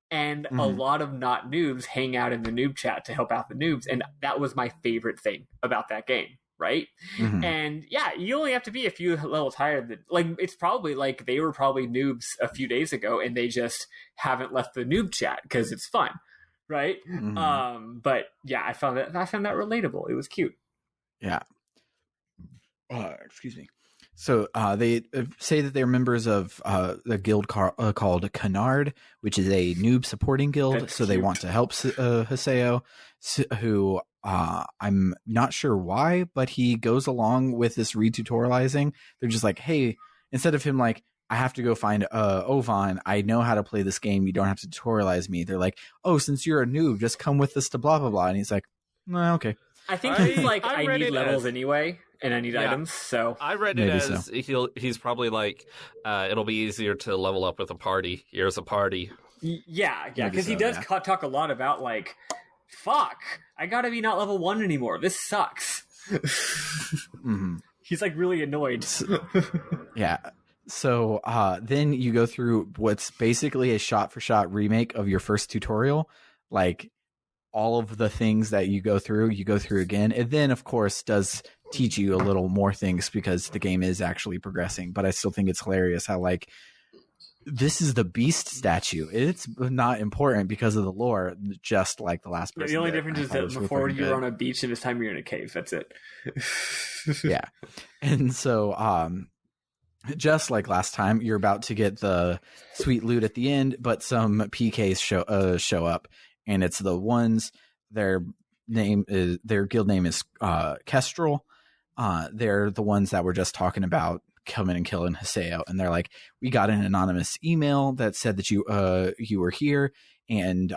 and a lot of not noobs hang out in the noob chat to help out the noobs. And that was my favorite thing about that game, right? Mm-hmm. And yeah, you only have to be a few levels higher than, like, it's probably like they were probably noobs a few days ago and they just haven't left the noob chat because it's fun. Right. Mm-hmm. But yeah, I found that relatable. It was cute. Yeah. Excuse me. So they say that they're members of the guild called Canard, which is a noob supporting guild. That's so cute. They want to help Haseo, who I'm not sure why, but he goes along with this retutorializing. They're just like, hey, instead of him like, I have to go find Ovan. I know how to play this game. You don't have to tutorialize me. They're like, oh, since you're a noob, just come with us to blah, blah, blah. And he's like, no, okay. I think he's like, I need levels anyway, and I need items. So I read it as he's probably like, it'll be easier to level up with a party. Here's a party. Yeah, because he does talk a lot about like, fuck, I gotta be not level 1 anymore. This sucks. Mm-hmm. He's like really annoyed. Yeah. So then you go through what's basically a shot-for-shot remake of your first tutorial. Like, all of the things that you go through again. And then, of course, does teach you a little more things because the game is actually progressing. But I still think it's hilarious how, like, this is the beast statue. It's not important because of the lore, just like the last person. The only difference is that before you were on a beach and this time you're in a cave. That's it. Yeah. And so... just like last time, you're about to get the sweet loot at the end, but some PKs show up, and it's the ones. Their guild name is Kestrel. They're the ones that we're just talking about coming and killing Haseo, and they're like, we got an anonymous email that said that you were here, and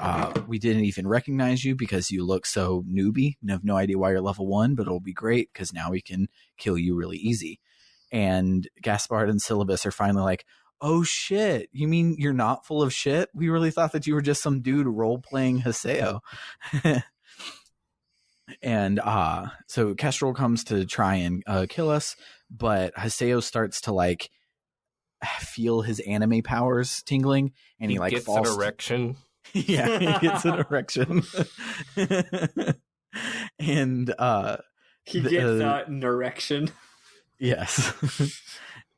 we didn't even recognize you because you look so newbie and have no idea why you're level 1, but it'll be great because now we can kill you really easy. And Gaspard and Syllabus are finally like, oh shit, you mean you're not full of shit? We really thought that you were just some dude role-playing Haseo. And so Kestrel comes to try and kill us, but Haseo starts to like feel his anime powers tingling, and he like gets falls an erection. Yeah, he gets an erection. And he gets an erection. Yes.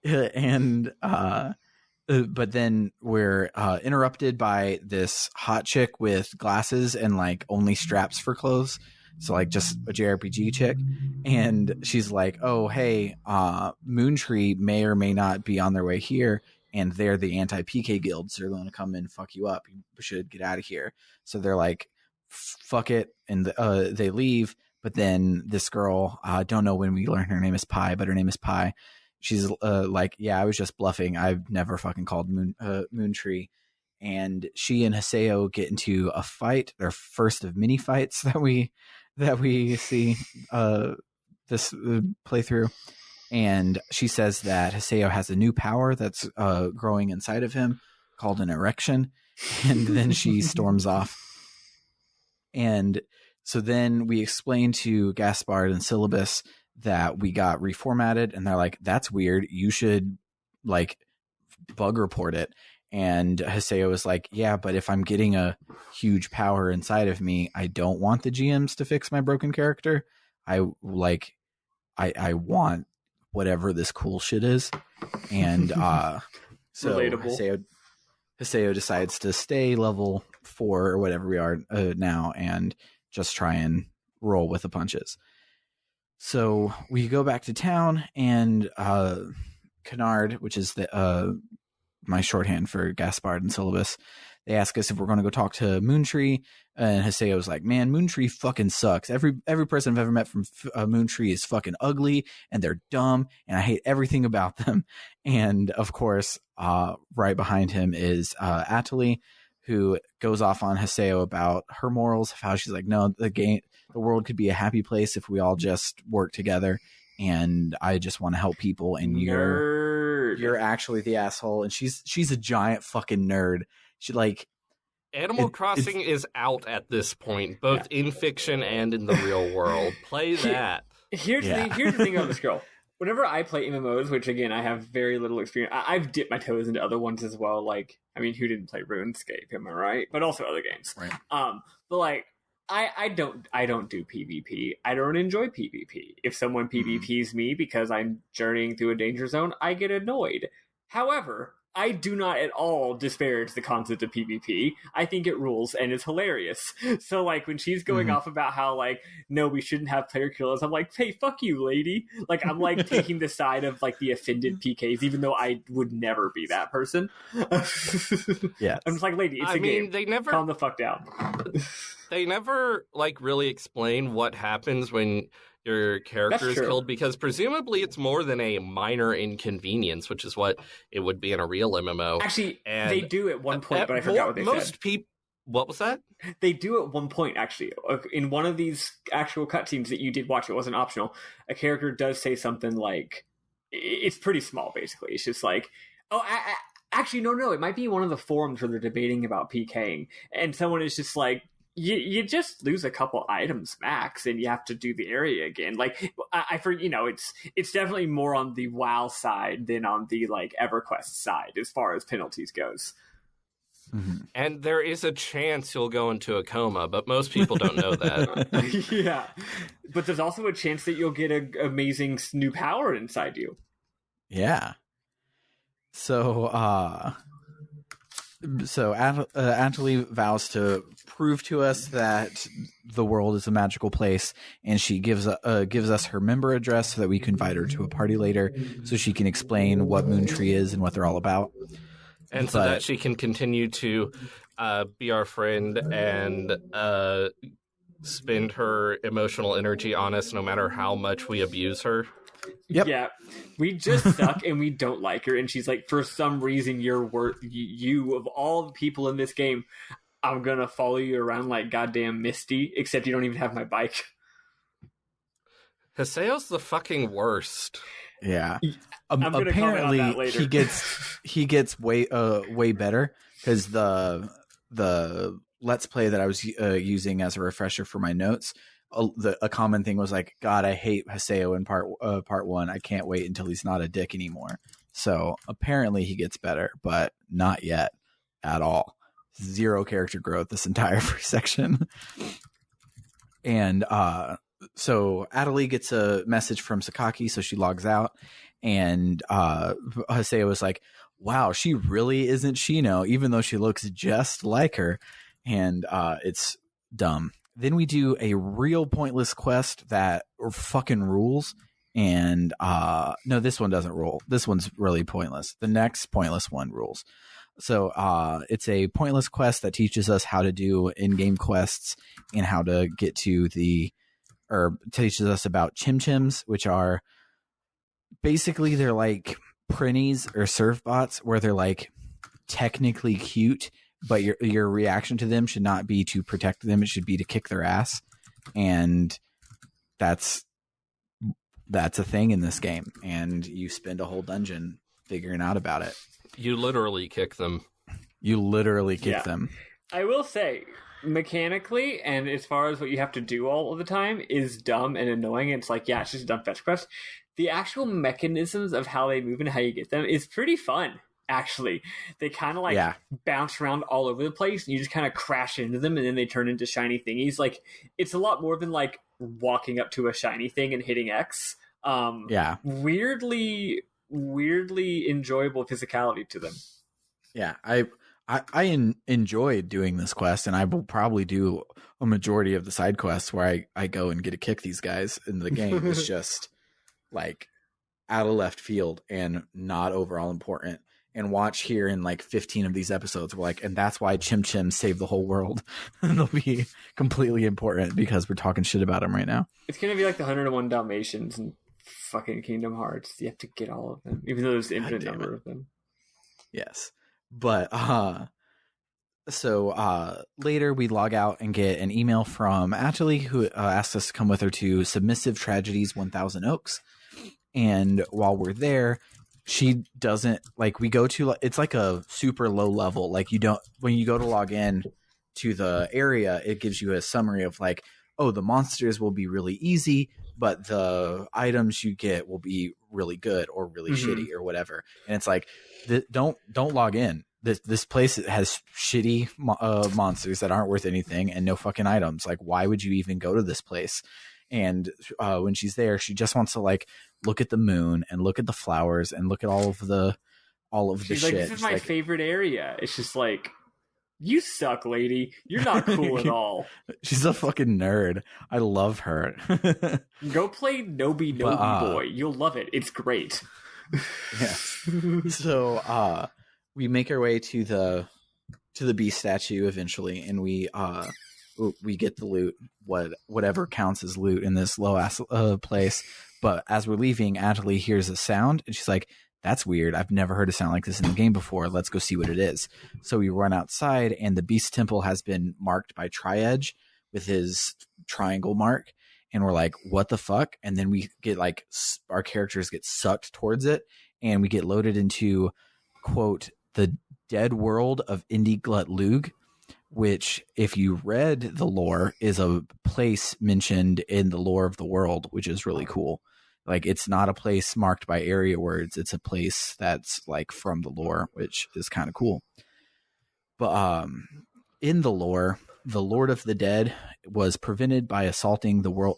And but then we're interrupted by this hot chick with glasses and like only straps for clothes. So like just a JRPG chick. And she's like, oh, hey, Moontree may or may not be on their way here. And they're the anti-PK guilds. They're going to come and fuck you up. You should get out of here. So they're like, fuck it. And they leave. But then this girl, I don't know when we learn her name is Pi, but her name is Pi. She's like, yeah, I was just bluffing. I've never fucking called Moontree. And she and Haseo get into a fight, their first of many fights that we see this playthrough. And she says that Haseo has a new power that's growing inside of him called an erection. And then she storms off. And so then we explain to Gaspard and Syllabus that we got reformatted, and they're like, that's weird. You should like bug report it. And Haseo is like, yeah, but if I'm getting a huge power inside of me, I don't want the GMs to fix my broken character. I want whatever this cool shit is. And so Haseo decides to stay level 4 or whatever we are now and just try and roll with the punches. So we go back to town, and Canard, which is the my shorthand for Gaspard and Syllabus, they ask us if we're going to go talk to Moontree, and Haseo was like, man, Moontree fucking sucks. Every person I've ever met from Moontree is fucking ugly, and they're dumb, and I hate everything about them. And of course, right behind him is Atali, who goes off on Haseo about her morals, of how she's like, no, the world could be a happy place if we all just work together, and I just want to help people, and you're actually the asshole. And she's a giant fucking nerd. She like Animal Crossing is out at this point, both in fiction and in the real world. Play that. Here's the thing about this girl. Whenever I play MMOs, which again I have very little experience, I've dipped my toes into other ones as well. Like, I mean, who didn't play RuneScape? Am I right? But also other games. Right. But like, I don't do PvP. I don't enjoy PvP. If someone PvPs me because I'm journeying through a danger zone, I get annoyed. However, I do not at all disparage the concept of PvP. I think it rules and it's hilarious. So like when she's going off about how like, no, we shouldn't have player killers, I'm like, hey, fuck you, lady. Like I'm like taking the side of like the offended PKs, even though I would never be that person. Yeah. I'm just like, lady, it's a game. They never calm the fuck down. They never like really explain what happens when your character is killed, because presumably it's more than a minor inconvenience, which is what it would be in a real MMO. Actually, they do at one point, but I forgot what they said. Most people... What was that? They do at one point, actually. In one of these actual cutscenes that you did watch, it wasn't optional, a character does say something like... It's pretty small, basically. It's just like... Oh, actually, no. It might be one of the forums where they're debating about PKing, and someone is just like, You just lose a couple items max, and you have to do the area again. Like it's definitely more on the WoW side than on the like EverQuest side as far as penalties goes. Mm-hmm. And there is a chance you'll go into a coma, but most people don't know that. Yeah, but there's also a chance that you'll get an amazing new power inside you. Yeah. So Atali vows to prove to us that the world is a magical place, and she gives us her member address so that we can invite her to a party later, so she can explain what Moontree is and what they're all about, and so that she can continue to be our friend and spend her emotional energy on us, no matter how much we abuse her. Yep. Yeah, we just suck and we don't like her, and she's like, for some reason you're you of all the people in this game, I'm gonna follow you around like goddamn Misty, except you don't even have my bike. Haseo's the fucking worst. Yeah. I'm gonna comment on that later. he gets way better, because the Let's Play that I was using as a refresher for my notes, a common thing was like, God, I hate Haseo in part one. I can't wait until he's not a dick anymore. So apparently he gets better, but not yet at all. Zero character growth this entire first section. And so Atali gets a message from Sakaki, so she logs out, and Haseo was like, wow, she really isn't Shino, even though she looks just like her. And it's dumb. Then we do a real pointless quest that fucking rules. And no, this one doesn't rule. This one's really pointless. The next pointless one rules. So it's a pointless quest that teaches us how to do in-game quests and how to get to teaches us about chim-chims, which are basically, they're like prinnies or surf bots, where they're like technically cute, but your reaction to them should not be to protect them. It should be to kick their ass. And that's a thing in this game. And you spend a whole dungeon figuring out about it. You literally kick them. Them. I will say, mechanically, and as far as what you have to do all of the time, is dumb and annoying. It's like, yeah, it's just a dumb fetch quest. The actual mechanisms of how they move and how you get them is pretty fun. Actually, they kind of like bounce around all over the place, and you just kind of crash into them, and then they turn into shiny thingies. Like, it's a lot more than like walking up to a shiny thing and hitting X. Weirdly enjoyable physicality to them. Yeah, I enjoyed doing this quest, and I will probably do a majority of the side quests where I go and get to kick these guys in the game. It's just like out of left field and not overall important. And watch here in like 15 of these episodes, we're like, and that's why Chim Chim saved the whole world. And they'll be completely important because we're talking shit about them right now. It's gonna be like the 101 Dalmatians and fucking Kingdom Hearts. You have to get all of them, even though there's an infinite number of them. Yes. But later we log out and get an email from Atali, who asked us to come with her to Submissive Tragedies 1000 Oaks. And while we're there, she doesn't like, we go to, it's like a super low level. Like when you go to log in to the area, it gives you a summary of like, oh, the monsters will be really easy, but the items you get will be really good or really shitty or whatever. And it's like, don't log in. This place has shitty monsters that aren't worth anything and no fucking items. Like, why would you even go to this place? And when she's there, she just wants to like look at the moon and look at the flowers and look at all of the She's shit. Like, this is my favorite area. It's just like, you suck, lady. You're not cool at all. She's a fucking nerd. I love her. Go play Nobi Boy. You'll love it. It's great. Yeah. So we make our way to the beast statue eventually, and we get the loot, whatever counts as loot in this low ass place. But as we're leaving, Atali hears a sound, and she's like, that's weird. I've never heard a sound like this in the game before. Let's go see what it is. So we run outside, and the beast temple has been marked by Tri-Edge with his triangle mark. And we're like, what the fuck? And then we get like, our characters get sucked towards it, and we get loaded into, quote, the dead world of Indiglut Lug, which, if you read the lore, is a place mentioned in the lore of the world, which is really cool. Like, it's not a place marked by area words. It's a place that's like from the lore, which is kind of cool. But in the lore, the Lord of the Dead was prevented from assaulting the world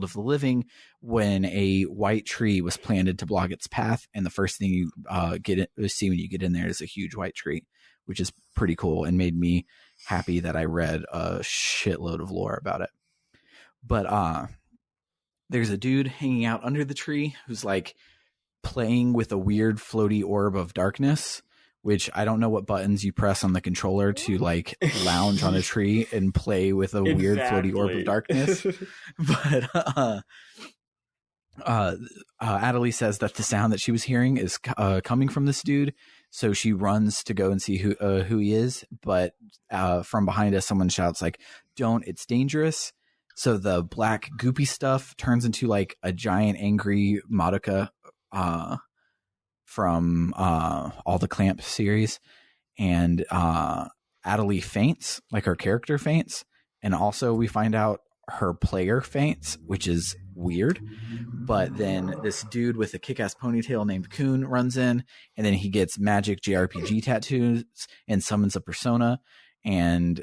of the living when a white tree was planted to block its path. And the first thing you see when you get in there is a huge white tree, which is pretty cool and made me happy that I read a shitload of lore about it. But there's a dude hanging out under the tree who's like playing with a weird floaty orb of darkness, which I don't know what buttons you press on the controller to like lounge on a tree and play with a weird floaty orb of darkness. But Atali says that the sound that she was hearing is coming from this dude. So she runs to go and see who he is. But from behind us, someone shouts like, "Don't, it's dangerous." So the black goopy stuff turns into like a giant angry Madoka from all the Clamp series. And Atali faints, like her character faints. And also we find out her player faints, which is weird. But then this dude with a kick-ass ponytail named Kun runs in, and then he gets magic JRPG tattoos and summons a persona. And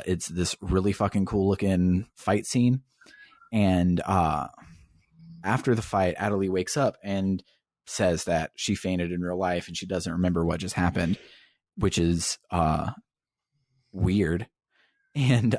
it's this really fucking cool looking fight scene. And after the fight, Atali wakes up and says that she fainted in real life and she doesn't remember what just happened, which is weird. And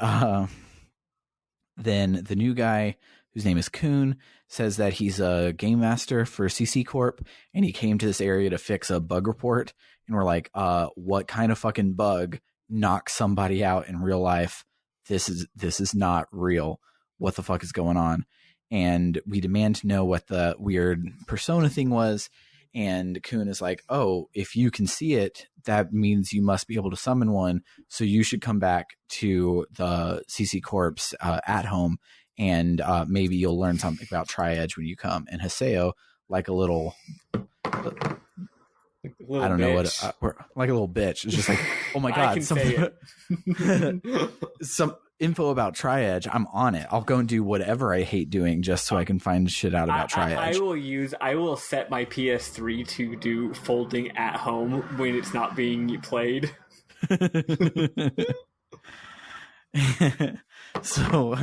then the new guy, whose name is Kun, says that he's a game master for CC Corp, and he came to this area to fix a bug report. And we're like, what kind of fucking bug knocks somebody out in real life? This is not real. What the fuck is going on? And we demand to know what the weird persona thing was. And Kun is like, oh, if you can see it, that means you must be able to summon one. So you should come back to the CC Corp's at home, and maybe you'll learn something about Tri-Edge when you come. And Haseo, like a little I don't bitch. know what, like a little bitch. It's just like, oh my God, some info about Tri-Edge. I'm on it. I'll go and do whatever I hate doing just so I can find shit out about Tri-Edge. I will set my PS3 to do folding at home when it's not being played. So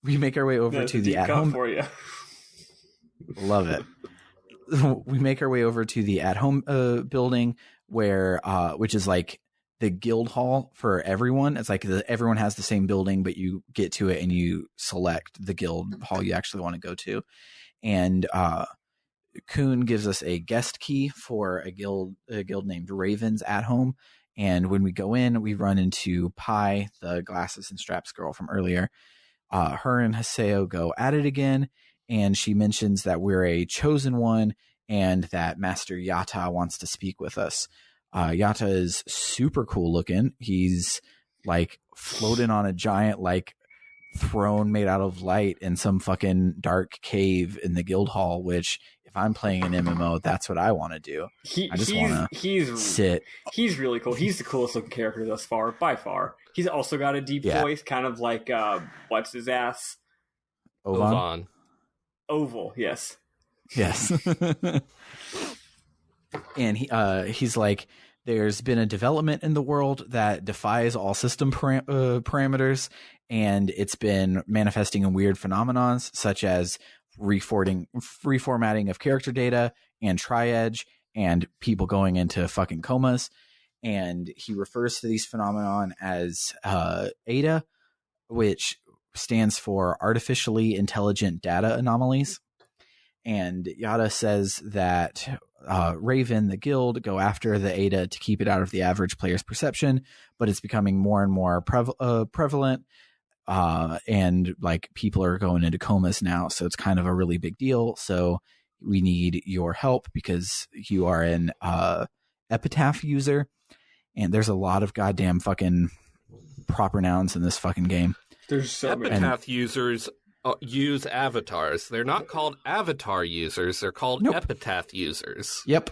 we make our way over to the at home for you. Love it. we make our way over to the at-home building where which is like the guild hall for everyone. It's like everyone has the same building, but you get to it and you select the guild hall you actually want to go to. And Kuhn gives us a guest key for a guild named Ravens at home. And when we go in, we run into Pi, the glasses and straps girl from earlier. Her and Haseo go at it again, and she mentions that we're a chosen one and that Master Yata wants to speak with us. Yata is super cool looking. He's like floating on a giant like throne made out of light in some fucking dark cave in the guild hall, which if I'm playing an MMO, that's what I want to do. I just want to sit. He's really cool. He's the coolest looking character thus far, by far. He's also got a deep voice, kind of like what's his ass? Ovan. Oval, yes. Yes. And he's like, there's been a development in the world that defies all system parameters, and it's been manifesting in weird phenomenons such as reformatting of character data and tri-edge and people going into fucking comas. And he refers to these phenomenon as ADA, which stands for artificially intelligent data anomalies. And Yada says that Raven, the guild, go after the ADA to keep it out of the average player's perception, but it's becoming more and more prevalent. And like people are going into comas now, so it's kind of a really big deal. So we need your help because you are an epitaph user, and there's a lot of goddamn fucking proper nouns in this fucking game. There's so many. Epitaph users use avatars. They're not called avatar users. They're called epitaph users. Yep.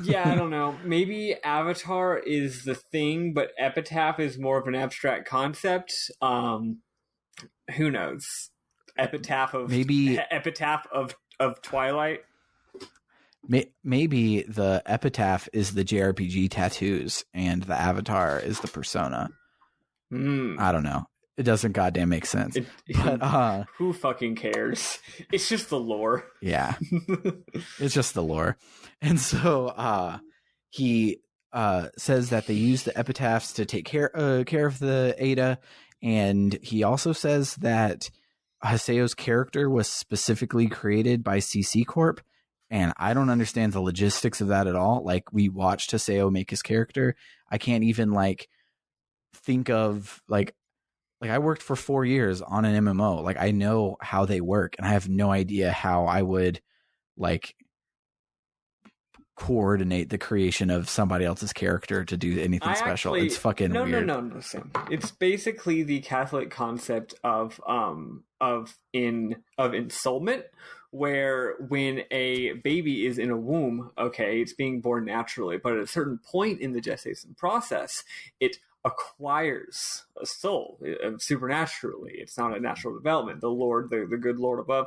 Yeah, I don't know. Maybe avatar is the thing, but epitaph is more of an abstract concept. Who knows? Epitaph of Twilight. Maybe the epitaph is the JRPG tattoos and the avatar is the persona. I don't know. It doesn't goddamn make sense. But who fucking cares? It's just the lore. Yeah. It's just the lore. And so he says that they use the epitaphs to take care of the Ada. And he also says that Haseo's character was specifically created by CC Corp. And I don't understand the logistics of that at all. Like, we watched Haseo make his character. I can't even like think of like I worked for 4 years on an MMO. Like, I know how they work, and I have no idea how I would like coordinate the creation of somebody else's character to do anything special. It's fucking weird. No, Sam. It's basically the Catholic concept of ensoulment, where when a baby is in a womb, okay, it's being born naturally, but at a certain point in the gestation process, it acquires a soul supernaturally. It's not a natural development. The Lord, the good Lord above,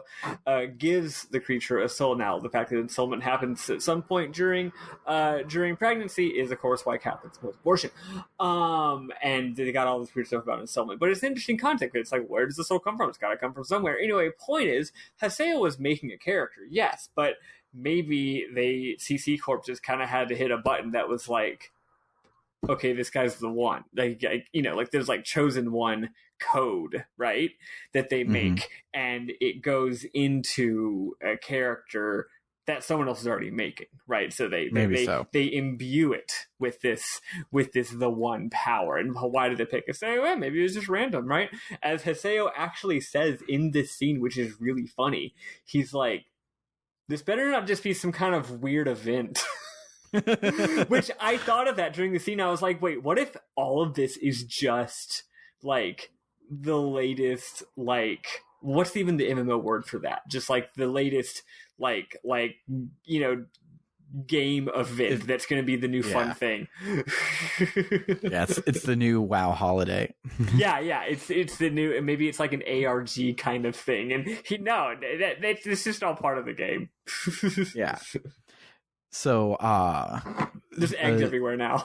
gives the creature a soul. Now, the fact that ensoulment happens at some point during pregnancy is, of course, why Catholics oppose abortion. And they got all this weird stuff about ensoulment. But it's an interesting concept. It's like, where does the soul come from? It's got to come from somewhere. Anyway, point is, Haseo was making a character, yes, but maybe CC Corp just kind of had to hit a button that was like, okay, this guy's the one. Like, you know, like there's like chosen one code, right, that they make, and it goes into a character that someone else is already making, right? So they imbue it with this the one power. And why did they pick Haseo? Well, maybe it was just random, right? As Haseo actually says in this scene, which is really funny, he's like, this better not just be some kind of weird event. Which I thought of that during the scene. I was like, wait, what if all of this is just like the latest, like, what's even the MMO word for that? Just like the latest, like you know, game event that's going to be the new fun thing. Yeah, it's the new WoW holiday. yeah, it's the new. Maybe it's like an ARG kind of thing. And it's just all part of the game. Yeah. So, there's eggs everywhere now.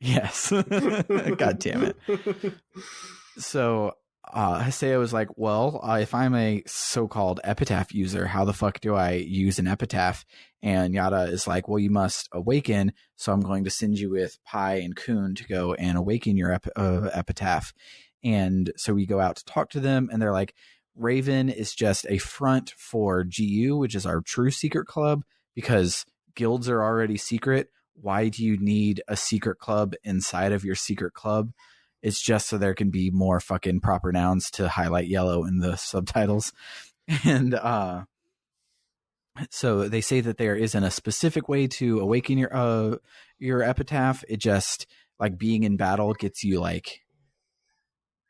Yes. God damn it. So, Haseo was like, well, if I'm a so-called epitaph user, how the fuck do I use an epitaph? And Yada is like, well, you must awaken, so I'm going to send you with Pi and Kun to go and awaken your epitaph. And so we go out to talk to them, and they're like, Raven is just a front for GU, which is our true secret club, because guilds are already secret. Why do you need a secret club inside of your secret club? It's just so there can be more fucking proper nouns to highlight yellow in the subtitles. And so they say that there isn't a specific way to awaken your epitaph. It just, like, being in battle gets you, like,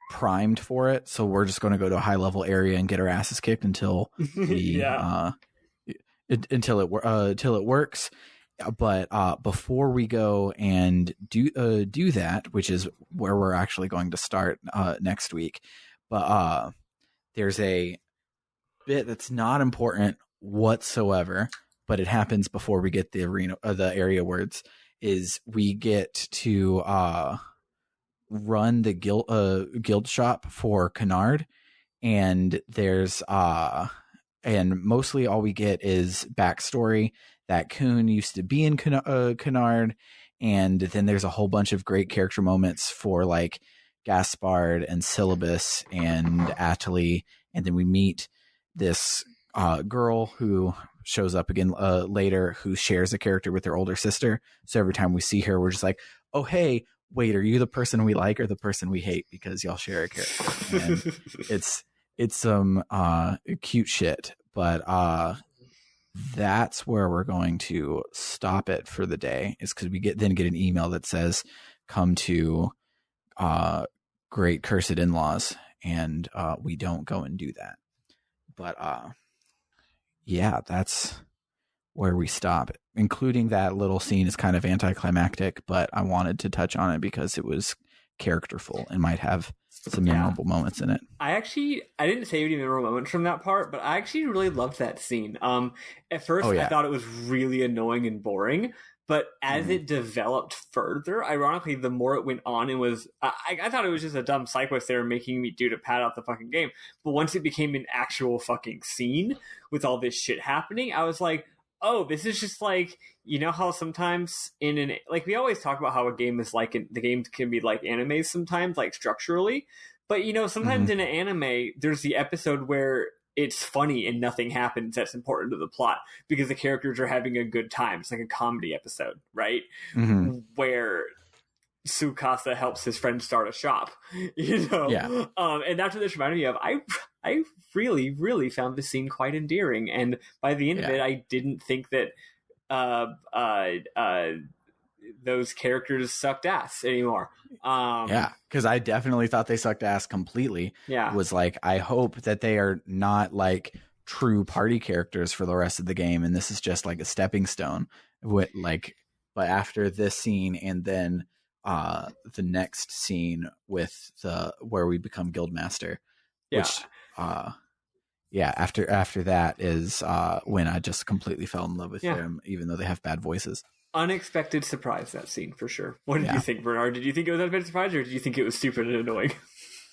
primed for it. So we're just going to go to a high level area and get our asses kicked until we until it works. But before we go and do that, which is where we're actually going to start next week, but there's a bit that's not important whatsoever, but it happens before we get the area words. Is we get to run the guild shop for Kennard, and there's and mostly all we get is backstory that Kun used to be in Kennard, and then there's a whole bunch of great character moments for, like, Gaspard and Syllabus and Atali, and then we meet this girl who shows up again later, who shares a character with her older sister. So every time we see her, we're just like, oh, hey, wait, are you the person we like or the person we hate? Because y'all share a character. And it's some cute shit, but that's where we're going to stop it for the day, is because we get an email that says come to Great Cursed In-Laws, and we don't go and do that. But yeah, that's where we stop, including that little scene is kind of anticlimactic, but I wanted to touch on it because it was characterful and might have some memorable moments in it. I didn't say any memorable moments from that part, but I actually really loved that scene. At first, I thought it was really annoying and boring, but as it developed further, ironically, the more it went on, and was I thought it was just a dumb side quest they were making me do to pad out the fucking game. But once it became an actual fucking scene with all this shit happening, I was like, oh, this is just like, you know how sometimes like, we always talk about how a game is like, the games can be like animes sometimes, like structurally, but, you know, sometimes in an anime, there's the episode where it's funny and nothing happens that's important to the plot because the characters are having a good time. It's like a comedy episode, right? Where Tsukasa helps his friend start a shop, you know? Yeah. And that's what this reminded me of. I really, really found this scene quite endearing, and by the end of it, I didn't think that those characters sucked ass anymore. Because I definitely thought they sucked ass completely. It was like, I hope that they are not like true party characters for the rest of the game, and this is just like a stepping stone. But after this scene, and then the next scene with where we become Guildmaster, which after that is when I just completely fell in love with them, even though they have bad voices. Unexpected surprise, that scene, for sure. What did you think, Bernard? Did you think it was an unexpected surprise, or did you think it was stupid and annoying?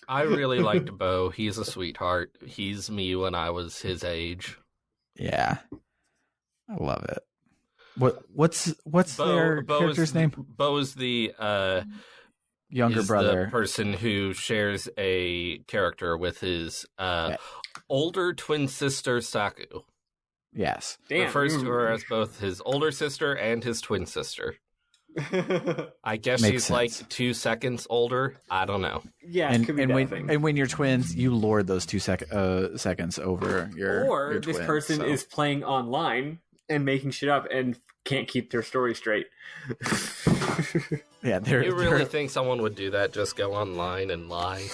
I really liked Bo. He's a sweetheart. He's me when I was his age. Yeah, I love it. What's their character's name? Bo's the younger brother, the person who shares a character with his older twin sister Saku. Yes. Refers to her as both his older sister and his twin sister. I guess she's sense. Like 2 seconds older. I don't know. Yeah, and when you're twins, you lord those 2 seconds over your this twin, person is playing online and making shit up and can't keep their story straight. Yeah, you really think someone would do that? Just go online and lie?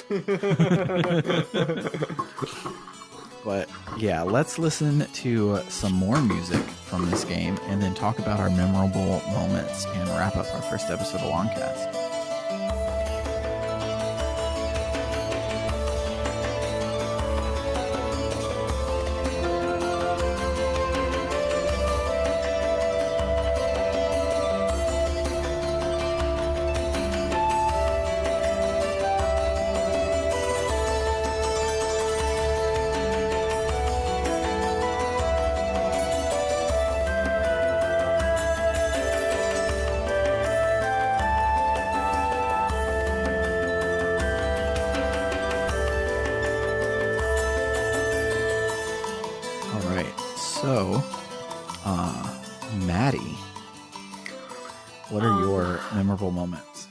But yeah, let's listen to some more music from this game and then talk about our memorable moments and wrap up our first episode of LongCast. So, Maddie, what are your memorable moments?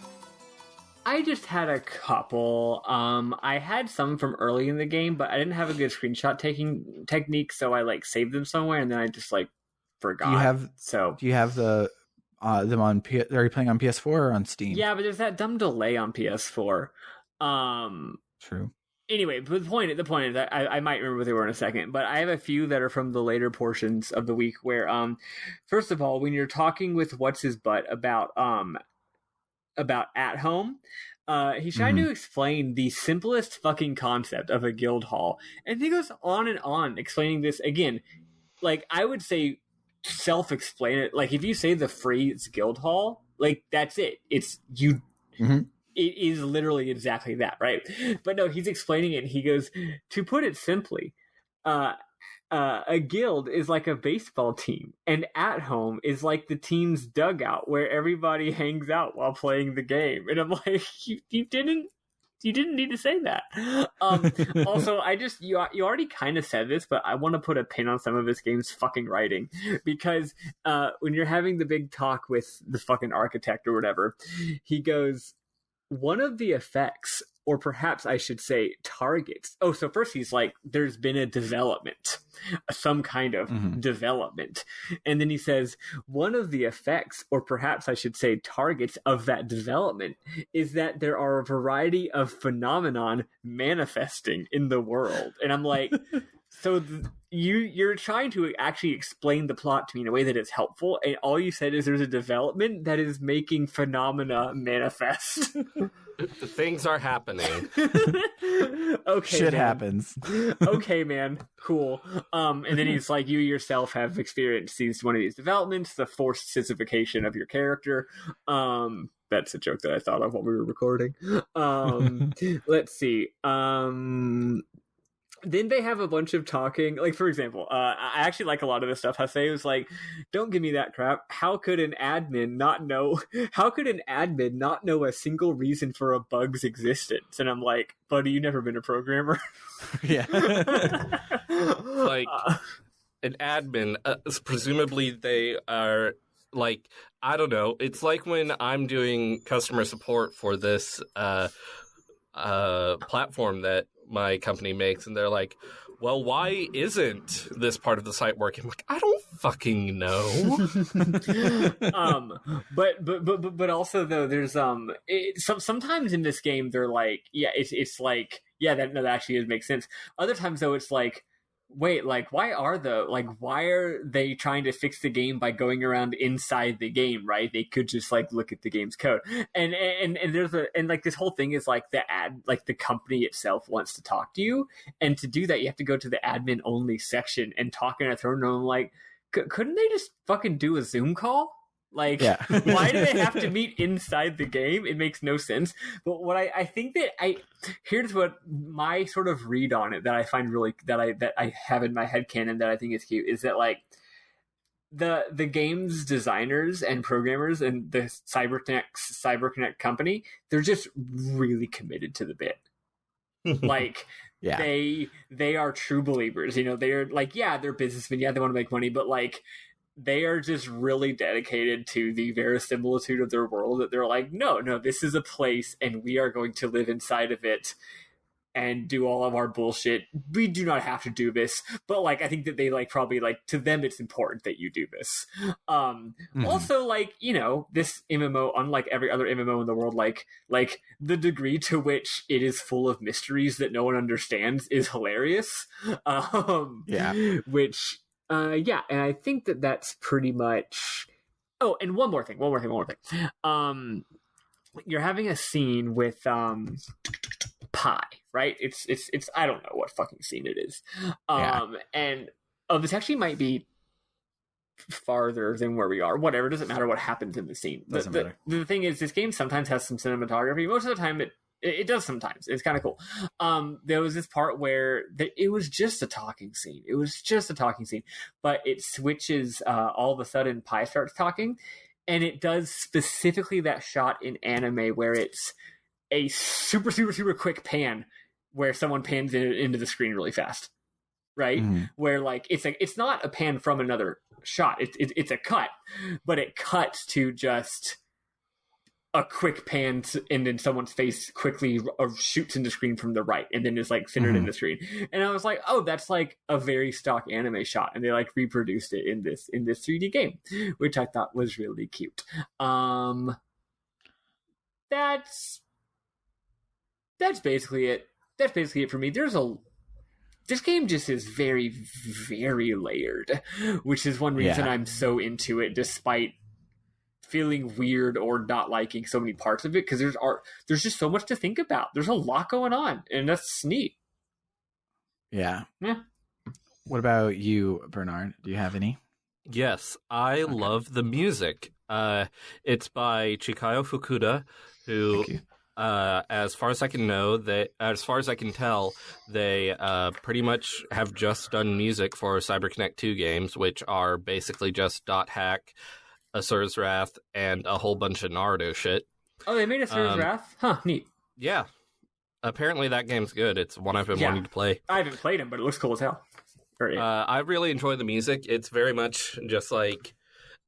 I just had a couple. I had some from early in the game, but I didn't have a good screenshot taking technique, so I saved them somewhere, and then I just forgot. Do you have them on? Are you playing on PS4 or on Steam? Yeah, but there's that dumb delay on PS4. True. Anyway, the point is that I might remember what they were in a second, but I have a few that are from the later portions of the week where, first of all, when you're talking with what's his butt about At Home, he's trying to explain the simplest fucking concept of a guild hall, and he goes on and on explaining this again. I would say self-explain it. If you say the phrase guild hall, that's it. It's you. Mm-hmm. It is literally exactly that, right? But no, he's explaining it, and he goes, to put it simply, a guild is like a baseball team, and At Home is like the team's dugout where everybody hangs out while playing the game. And I'm like, you didn't need to say that. Also, you already kind of said this, but I want to put a pin on some of this game's fucking writing, because when you're having the big talk with the fucking architect or whatever, he goes, one of the effects, or perhaps I should say targets. Oh, so first he's like, there's been a development, some kind of development. And then he says, one of the effects, or perhaps I should say targets of that development, is that there are a variety of phenomenon manifesting in the world. And I'm like, so you're trying to actually explain the plot to me in a way that is helpful, and all you said is there's a development that is making phenomena manifest. Things are happening. Okay, shit man. happens. Okay, man, cool. And then he's like, you yourself have experienced one of these developments, the forced sissification of your character. That's a joke that I thought of while we were recording. Let's see. Then they have a bunch of talking, for example, I actually like a lot of this stuff. Hase was like, don't give me that crap. How could an admin not know a single reason for a bug's existence? And I'm like, buddy, you never been a programmer. Yeah. An admin, presumably they are I don't know. It's like when I'm doing customer support for this platform that my company makes, and they're like, well, why isn't this part of the site working? I'm like, I don't fucking know. But also though, there's sometimes in this game they're like, yeah, it's like, yeah, that actually makes sense. Other times though, it's like, wait, why are they trying to fix the game by going around inside the game, right? They could just look at the game's code. And there's this whole thing is the company itself wants to talk to you, and to do that you have to go to the admin only section and talk in a throne. And I'm like, couldn't they just fucking do a Zoom call? Why do they have to meet inside the game? It makes no sense. But what I think that here's what my sort of read on it that I find really, that I have in my headcanon that I think is cute, is that the game's designers and programmers and the CyberConnect company, they're just really committed to the bit. Yeah. They are true believers. They are they're businessmen. Yeah, they want to make money, but they are just really dedicated to the verisimilitude of their world, that they're like, no, this is a place and we are going to live inside of it and do all of our bullshit. We do not have to do this. But I think that they probably to them, it's important that you do this. Also, this MMO, unlike every other MMO in the world, the degree to which it is full of mysteries that no one understands is hilarious. Which, and I think that that's pretty much. Oh, and one more thing. You're having a scene with Pi, right? It's I don't know what fucking scene it is. And this actually might be farther than where we are. Whatever, it doesn't matter what happens in the scene. Doesn't matter. The thing is, this game sometimes has some cinematography. Most of the time, it does sometimes. It's kind of cool. There was this part where it was just a talking scene. But it switches all of a sudden. Pi starts talking, and it does specifically that shot in anime where it's a super, super, super quick pan where someone pans into the screen really fast. right? Mm-hmm. Where like it's not a pan from another shot. It's a cut, but it cuts to just a quick pan and then someone's face quickly shoots in the screen from the right and then is like centered in the screen. And I was like, oh, that's like a very stock anime shot. And they like reproduced it in this 3D game, which I thought was really cute. That's basically it. That's basically it for me. This game just is very, very layered, which is one reason I'm so into it, despite feeling weird or not liking so many parts of it, because there's just so much to think about. There's a lot going on, and that's neat. Yeah. Yeah. What about you, Bernard? Do you have any? Yes, I love the music. It's by Chikayo Fukuda, who, as far as I can tell, they pretty much have just done music for CyberConnect 2 games, which are basically just .hack, Asura's Wrath, and a whole bunch of Naruto shit. Oh, they made Asura's Wrath? Huh, neat. Yeah. Apparently that game's good. It's one I've been wanting to play. I haven't played it, but it looks cool as hell. I really enjoy the music. It's very much just like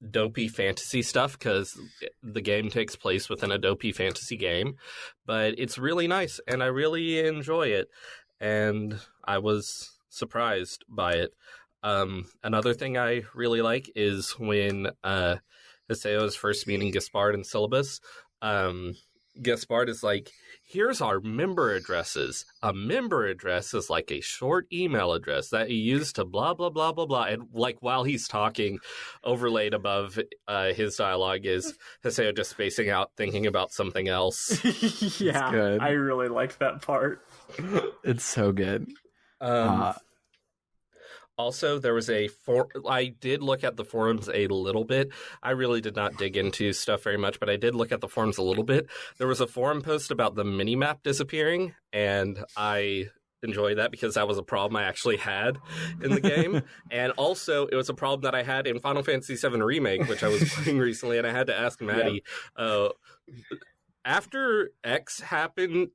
dopey fantasy stuff, because the game takes place within a dopey fantasy game. But it's really nice, and I really enjoy it. And I was surprised by it. Another thing I really like is when Hiseo is first meeting Gaspard in Syllabus. Gaspard is like, here's our member addresses. A member address is like a short email address that you use to blah, blah, blah, blah, blah. And like while he's talking, overlaid above his dialogue is Hiseo just spacing out, thinking about something else. Yeah, good. I really liked that part. It's so good. Also, there was I did look at the forums a little bit. I really did not dig into stuff very much, but I did look at the forums a little bit. There was a forum post about the minimap disappearing, and I enjoy that because that was a problem I actually had in the game. And also, it was a problem that I had in Final Fantasy VII Remake, which I was playing recently, and I had to ask Maddie, after X happened,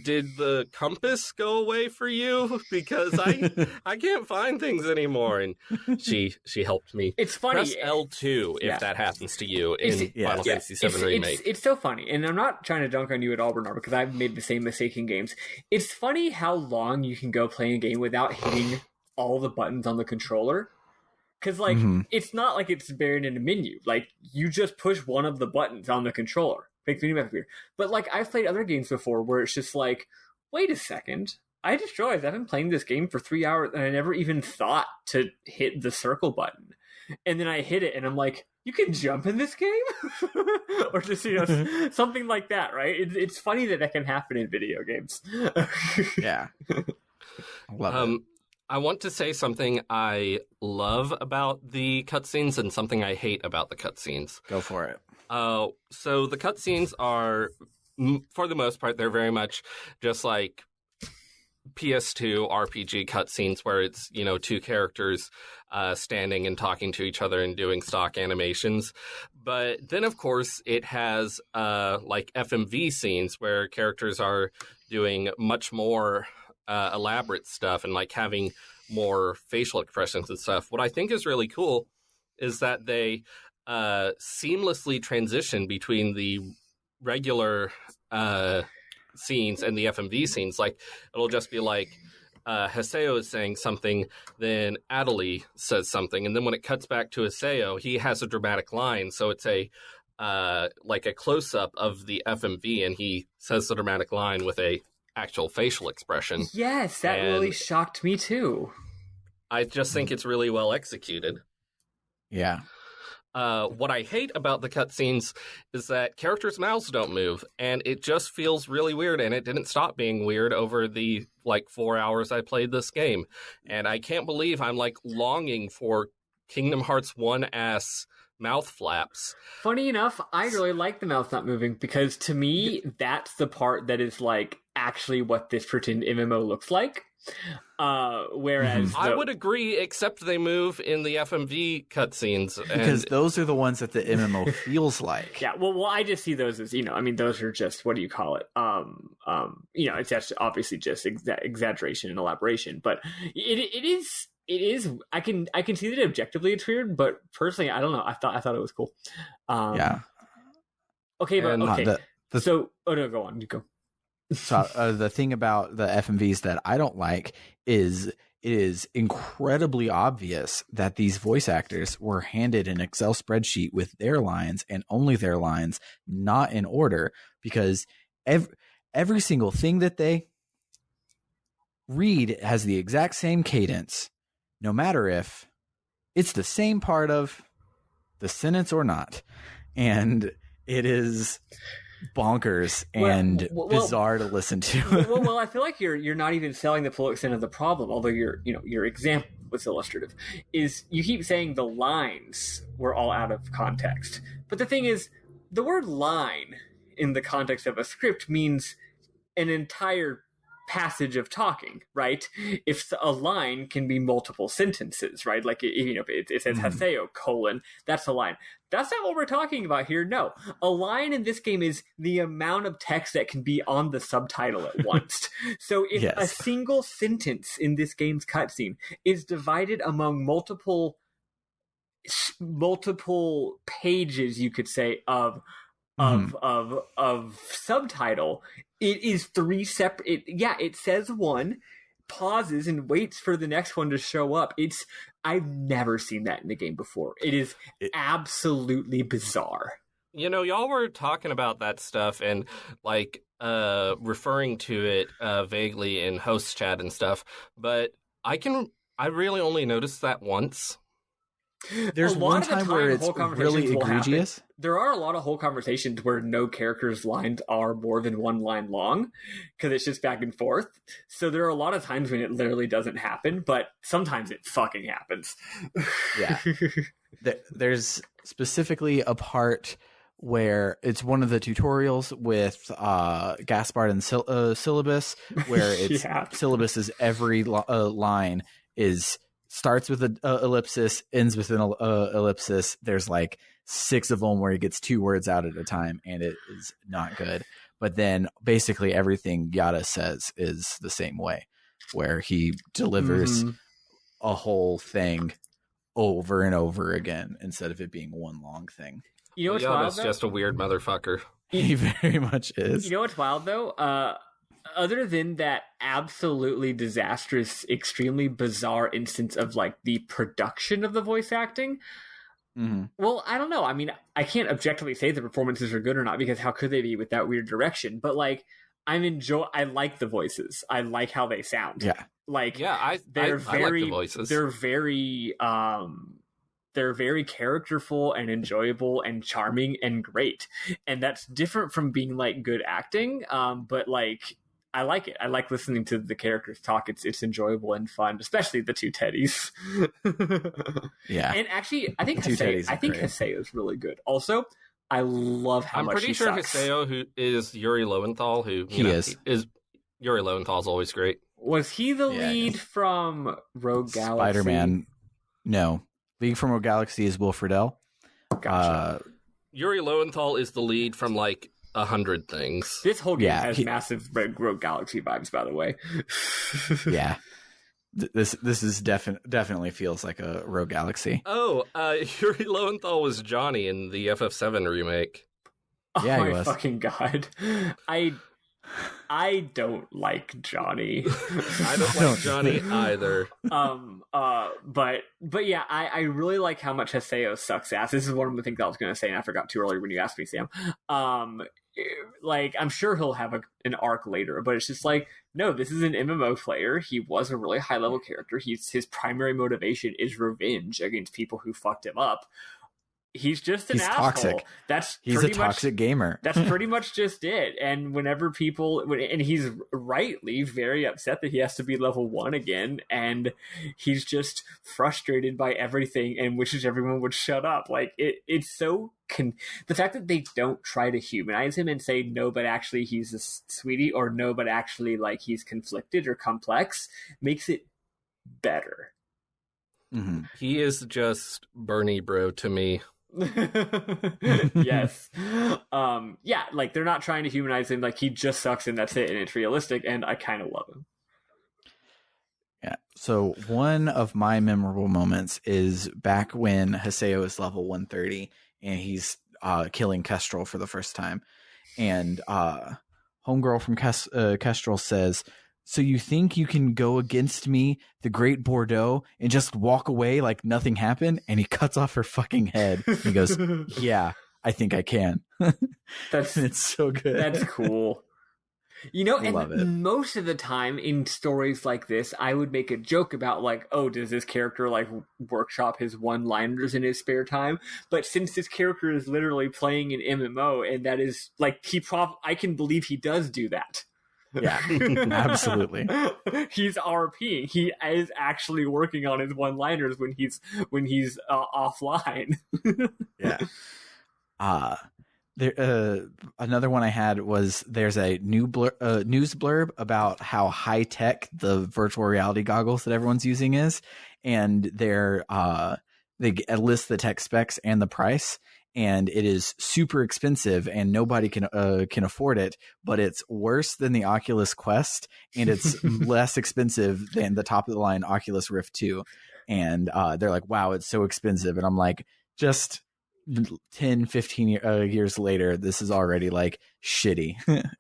did the compass go away for you? Because I can't find things anymore. And she helped me. It's funny. Press L2 if that happens to you in Final Fantasy VII Remake. It's so funny. And I'm not trying to dunk on you at all, Bernard, because I've made the same mistake in games. It's funny how long you can go playing a game without hitting all the buttons on the controller. Because, like, it's not like it's buried in a menu. Like, you just push one of the buttons on the controller. Make the minimap appear. But like I've played other games before where it's just like, wait a second, I just realized I've been playing this game for 3 hours and I never even thought to hit the circle button. And then I hit it and I'm like, you can jump in this game? Or just, something like that, right? It's funny that can happen in video games. Yeah. I love it. I want to say something I love about the cutscenes and something I hate about the cutscenes. Go for it. So the cutscenes are, for the most part, they're very much just like PS2 RPG cutscenes where it's, two characters standing and talking to each other and doing stock animations. But then, of course, it has like FMV scenes where characters are doing much more elaborate stuff and like having more facial expressions and stuff. What I think is really cool is that they seamlessly transition between the regular scenes and the FMV scenes. Like, it'll just be like Hiseo is saying something, then Adelie says something, and then when it cuts back to Hiseo, he has a dramatic line, so it's a like a close-up of the FMV, and he says the dramatic line with a actual facial expression. Yes, that really shocked me too. I just think it's really well executed. Yeah. What I hate about the cutscenes is that characters' mouths don't move, and it just feels really weird, and it didn't stop being weird over the, 4 hours I played this game. And I can't believe I'm, longing for Kingdom Hearts 1-ass mouth flaps. Funny enough, I really like the mouth not moving, because to me, that's the part that is, actually what this pretend MMO looks like. Whereas I would agree, except they move in the FMV cutscenes. Because those are the ones that the MMO feels like. Yeah, well, I just see those as, I mean, those are just, what do you call it? It's just obviously just exaggeration and elaboration, but it is. I can see that objectively it's weird, but personally, I don't know. I thought it was cool. Yeah. Okay, but okay. So, no, go on. You go. So the thing about the FMVs that I don't like is it is incredibly obvious that these voice actors were handed an Excel spreadsheet with their lines and only their lines, not in order, because every single thing that they read has the exact same cadence, no matter if it's the same part of the sentence or not. And it is bonkers and bizarre to listen to. well, I feel like you're not even selling the full extent of the problem, although your example was illustrative. Is you keep saying the lines were all out of context. But the thing is, the word line in the context of a script means an entire passage of talking, right? If a line can be multiple sentences, right? Like, it says Haseo, that's a line. That's not what we're talking about here. No. A line in this game is the amount of text that can be on the subtitle at once. So if a single sentence in this game's cutscene is divided among multiple pages, you could say, of subtitle, it is three separate. It says one, pauses and waits for the next one to show up. I've never seen that in the game before. It is absolutely bizarre. Y'all were talking about that stuff and like referring to it vaguely in host chat and stuff, but I really only noticed that once. There's one time where it's really egregious. There are a lot of whole conversations where no character's lines are more than one line long because it's just back and forth. So there are a lot of times when it literally doesn't happen, but sometimes it fucking happens. Yeah. There's specifically a part where it's one of the tutorials with Gaspard and Syllabus, where it's Syllabus is every line is starts with an ellipsis, ends with an ellipsis. There's like 6 of them where he gets 2 words out at a time, and it is not good. But then basically everything Yada says is the same way, where he delivers a whole thing over and over again instead of it being one long thing. You know what's wild, though? Just a weird motherfucker. He very much is. You know what's wild, though? Other than that absolutely disastrous, extremely bizarre instance of like the production of the voice acting, well, I don't know. I mean, I can't objectively say the performances are good or not, because how could they be with that weird direction? But like, I like the voices. I like how they sound. Yeah. Like, I like the voices. They're very characterful and enjoyable and charming and great. And that's different from being like good acting. But like, I like it. I like listening to the characters talk. It's enjoyable and fun, especially the 2 teddies. Yeah. And actually, I think Haseo is really good. Also, I love how much he sucks. I'm pretty sure Haseo, who is Yuri Lowenthal, who is Yuri Lowenthal's always great. Was he the lead from Rogue Galaxy? Spider-Man. No. League from Rogue Galaxy is Will Friedle. Gotcha. Yuri Lowenthal is the lead from like 100 things. This whole game has massive Rogue Galaxy vibes, by the way. Yeah. This is definitely feels like a Rogue Galaxy. Oh, Yuri Lowenthal was Johnny in the FF7 remake. Yeah, oh he my was. Fucking God. I don't like Johnny. I don't like Johnny either. But yeah, I really like how much Haseo sucks ass. This is one of the things I was going to say, and I forgot too early when you asked me, Sam. Like, I'm sure he'll have an arc later, but it's just like, no, this is an MMO player. He was a really high level character. His primary motivation is revenge against people who fucked him up. he's just an He's asshole. toxic. That's He's a pretty toxic much, gamer. That's pretty much just it. And whenever and he's rightly very upset that he has to be level 1 again, and he's just frustrated by everything and wishes everyone would shut up. Like it's so the fact that they don't try to humanize him and say no, but actually he's a sweetie, or no, but actually like he's conflicted or complex, makes it better. Mm-hmm. He is just Bernie bro to me. Yes. Yeah, like they're not trying to humanize him, like he just sucks and that's it, and it's realistic, and I kind of love him. Yeah. So one of my memorable moments is back when Haseo is level 130 and he's killing Kestrel for the first time, and homegirl from Kestrel says, "So you think you can go against me, the Great Bordeaux, and just walk away like nothing happened?" And he cuts off her fucking head. He goes, "Yeah, I think I can." It's so good. That's cool. You know, and love it. Most of the time in stories like this, I would make a joke about like, oh, does this character like workshop his one-liners in his spare time? But since this character is literally playing an MMO, and that is like I can believe he does do that. Yeah, absolutely. He's RPing. He is actually working on his one-liners when he's offline. Yeah. There, another one I had was there's a news blurb about how high tech the virtual reality goggles that everyone's using is, and they list the tech specs and the price, and it is super expensive and nobody can afford it, but it's worse than the Oculus Quest, and it's less expensive than the top of the line Oculus Rift 2. And they're like, wow, it's so expensive. And I'm like, just 10-15 years later, this is already like shitty.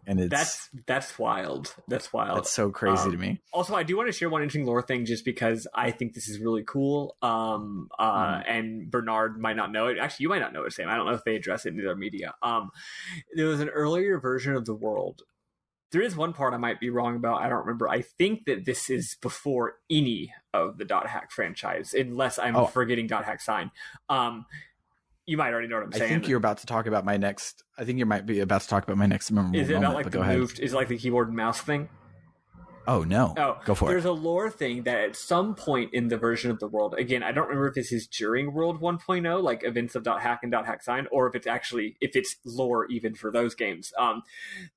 And it's that's wild. That's wild. It's so crazy to me. Also, I do want to share one interesting lore thing just because I think this is really cool. And Bernard might not know it. Actually, you might not know it, Sam. I don't know if they address it in their media. There was an earlier version of the world. There is one part I might be wrong about. I don't remember. I think that this is before any of the .hack franchise, unless I'm forgetting .hack sign. You might already know what I'm saying. I think you're about to talk about my next. I think you might be about to talk about my next memorable moment. Is it about like the moved? Is it like the keyboard and mouse thing? Oh no! Go for it. There's a lore thing that at some point in the version of the world, again, I don't remember if this is during World 1.0, like events of .hack and .hack sign, or if it's lore even for those games.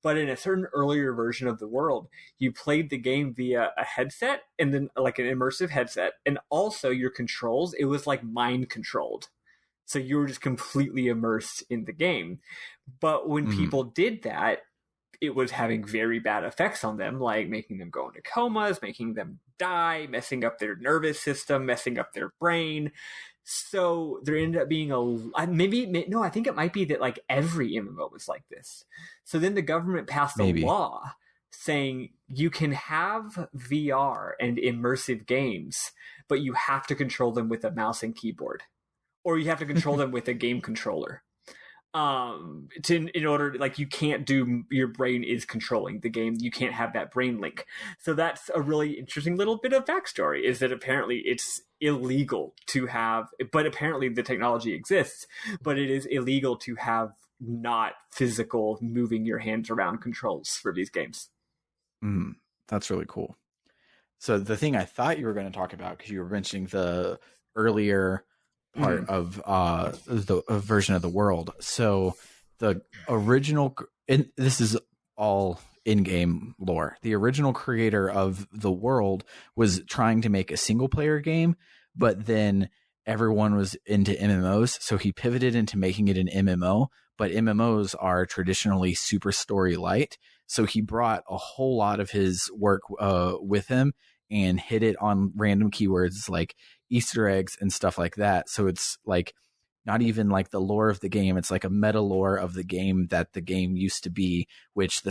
But in a certain earlier version of the world, you played the game via a headset, and then like an immersive headset, and also your controls. It was like mind controlled. So you were just completely immersed in the game. But when people did that, it was having very bad effects on them, like making them go into comas, making them die, messing up their nervous system, messing up their brain. So there ended up being I think it might be that like every MMO was like this. So then the government passed a law saying you can have VR and immersive games, but you have to control them with a mouse and keyboard. Or you have to control them with a game controller. In order, like, you can't do, your brain is controlling the game. You can't have that brain link. So that's a really interesting little bit of backstory, is that apparently it's illegal to have, but apparently the technology exists, but it is illegal to have not physical moving your hands around controls for these games. That's really cool. So the thing I thought you were going to talk about, because you were mentioning the earlier part of the version of the world. So the original, and this is all in-game lore, the original creator of the world was trying to make a single-player game, but then everyone was into MMOs, so he pivoted into making it an MMO. But MMOs are traditionally super story light, so he brought a whole lot of his work with him and hit it on random keywords like Easter eggs and stuff like that. So it's like not even like the lore of the game. It's like a meta lore of the game that the game used to be, which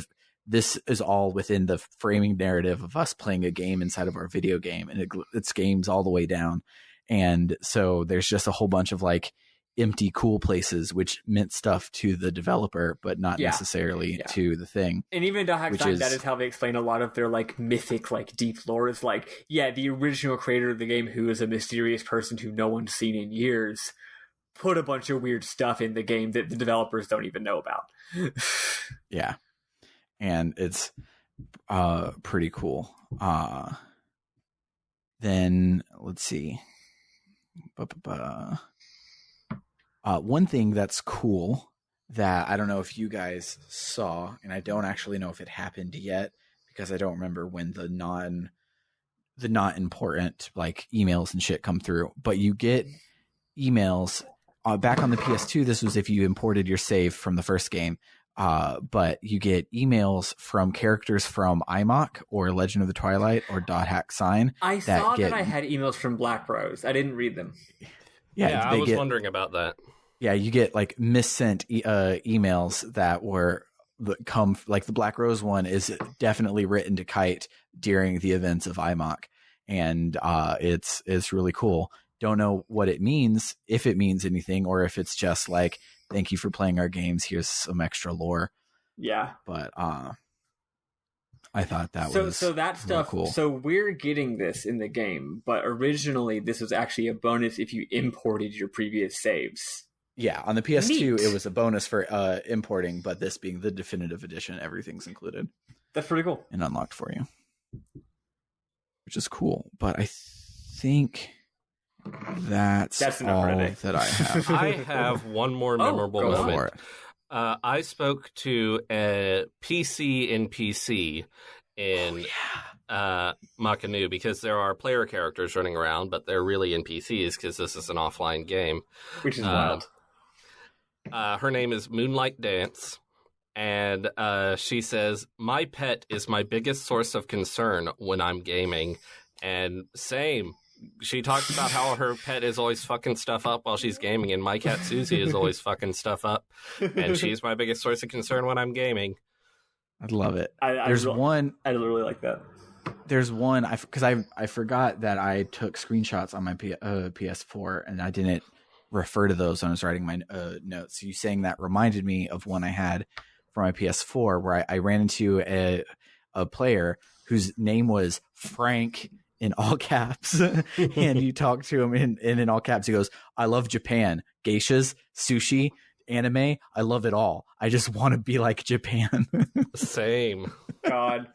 this is all within the framing narrative of us playing a game inside of our video game, and it's games all the way down. And so there's just a whole bunch of like empty cool places which meant stuff to the developer but not necessarily to the thing. And even in .hack Sign, that is how they explain a lot of their like mythic, like deep lore, is like, the original creator of the game, who is a mysterious person who no one's seen in years, put a bunch of weird stuff in the game that the developers don't even know about. Yeah. And it's pretty cool. Then let's see. One thing that's cool that I don't know if you guys saw, and I don't actually know if it happened yet because I don't remember when the not important like emails and shit come through, but you get emails back on the PS2. This was if you imported your save from the first game. But you get emails from characters from IMOC or Legend of the Twilight or .hack Sign. I saw that I had emails from Black Rose. I didn't read them. Yeah, I was wondering about that. Yeah, you get like missent emails that come like the Black Rose one is definitely written to Kite during the events of IMOC, and it's really cool. Don't know what it means, if it means anything, or if it's just like, thank you for playing our games, here's some extra lore. Yeah. But I thought that was so that stuff cool. So we're getting this in the game, but originally this was actually a bonus if you imported your previous saves. Yeah, on the PS2 Neat. It was a bonus for importing, but this being the definitive edition, everything's included. That's pretty cool. And unlocked for you. Which is cool. But I think that's all that I have. I have one more memorable moment. I spoke to a PC and PC in Makanu because there are player characters running around, but they're really NPCs because this is an offline game. Which is wild. Her name is Moonlight Dance, and she says, "My pet is my biggest source of concern when I'm gaming." And same. She talks about how her pet is always fucking stuff up while she's gaming, and my cat Susie is always fucking stuff up, and she's my biggest source of concern when I'm gaming. I'd love it. I really like that. There's one because I forgot that I took screenshots on my PS4 and I didn't refer to those when I was writing my notes. So you saying that reminded me of one I had for my PS4 where I ran into a player whose name was Frank in all caps, and you talk to him in all caps. He goes, "I love Japan, geishas, sushi, anime. I love it all. I just want to be like Japan." Same. God.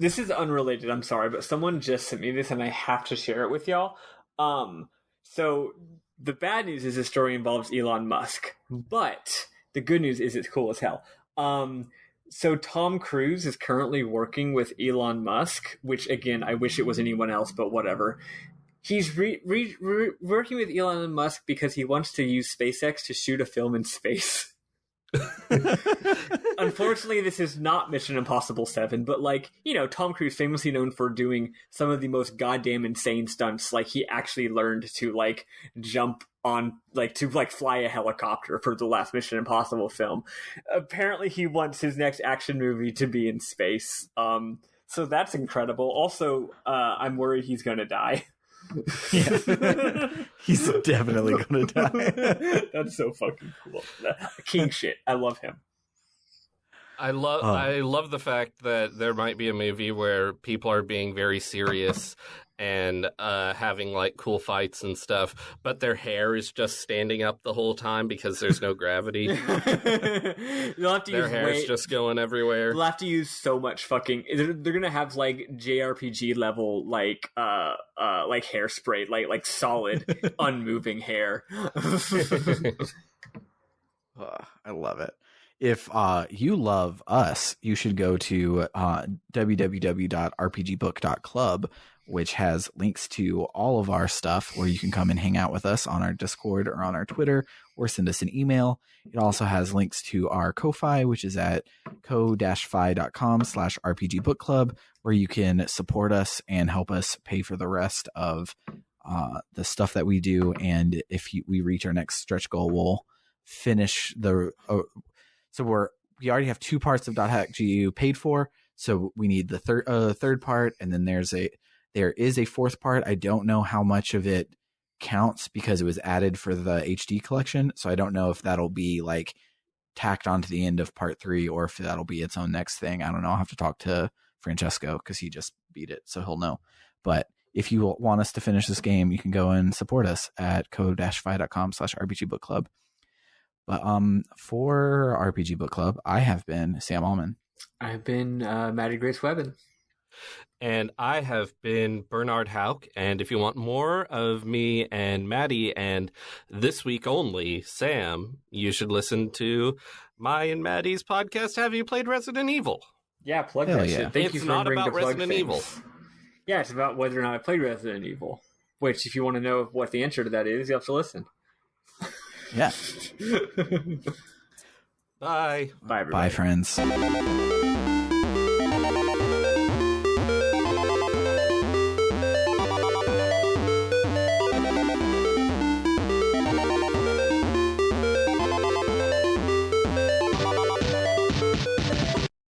This is unrelated, I'm sorry, but someone just sent me this and I have to share it with y'all. So the bad news is the story involves Elon Musk, but the good news is it's cool as hell. So Tom Cruise is currently working with Elon Musk, which again, I wish it was anyone else, but whatever. He's working with Elon Musk because he wants to use SpaceX to shoot a film in space. Unfortunately, this is not Mission Impossible 7, but Tom Cruise famously known for doing some of the most goddamn insane stunts. Like he actually learned to jump on to fly a helicopter for the last Mission Impossible film. Apparently he wants his next action movie to be in space. So that's incredible. Also, I'm worried he's gonna die. Yeah. He's definitely gonna die. That's so fucking cool. King shit. I love him. I love the fact that there might be a movie where people are being very serious and having cool fights and stuff, but their hair is just standing up the whole time because there's no gravity. Their hair is just going everywhere. They'll have to use so much fucking. They're gonna have JRPG level hairspray, like solid unmoving hair. I love it. If you love us, you should go to www.rpgbook.club, which has links to all of our stuff where you can come and hang out with us on our Discord or on our Twitter or send us an email. It also has links to our Ko-Fi, which is at ko-fi.com/rpgbookclub, where you can support us and help us pay for the rest of the stuff that we do. And if we reach our next stretch goal, we'll finish the... So we already have 2 parts of .hack.gu paid for. So we need the third part, and then there is a 4th part. I don't know how much of it counts because it was added for the HD collection. So I don't know if that'll be tacked onto the end of part 3 or if that'll be its own next thing. I don't know. I'll have to talk to Francesco because he just beat it, so he'll know. But if you want us to finish this game, you can go and support us at co-fi.com/RPG Book Club. But for RPG Book Club, I have been Sam Allman. I've been Maddie Grace Webben. And I have been Bernard Hauk. And if you want more of me and Maddie, and this week only, Sam, you should listen to my and Maddie's podcast, Have You Played Resident Evil? Yeah, plug Hell that yeah. shit. Thank It's you for not remembering about to plug Resident Evil. things. Yeah, it's about whether or not I played Resident Evil. Which, if you want to know what the answer to that is, you have to listen. Yeah. Bye. Bye, everybody. Bye, friends.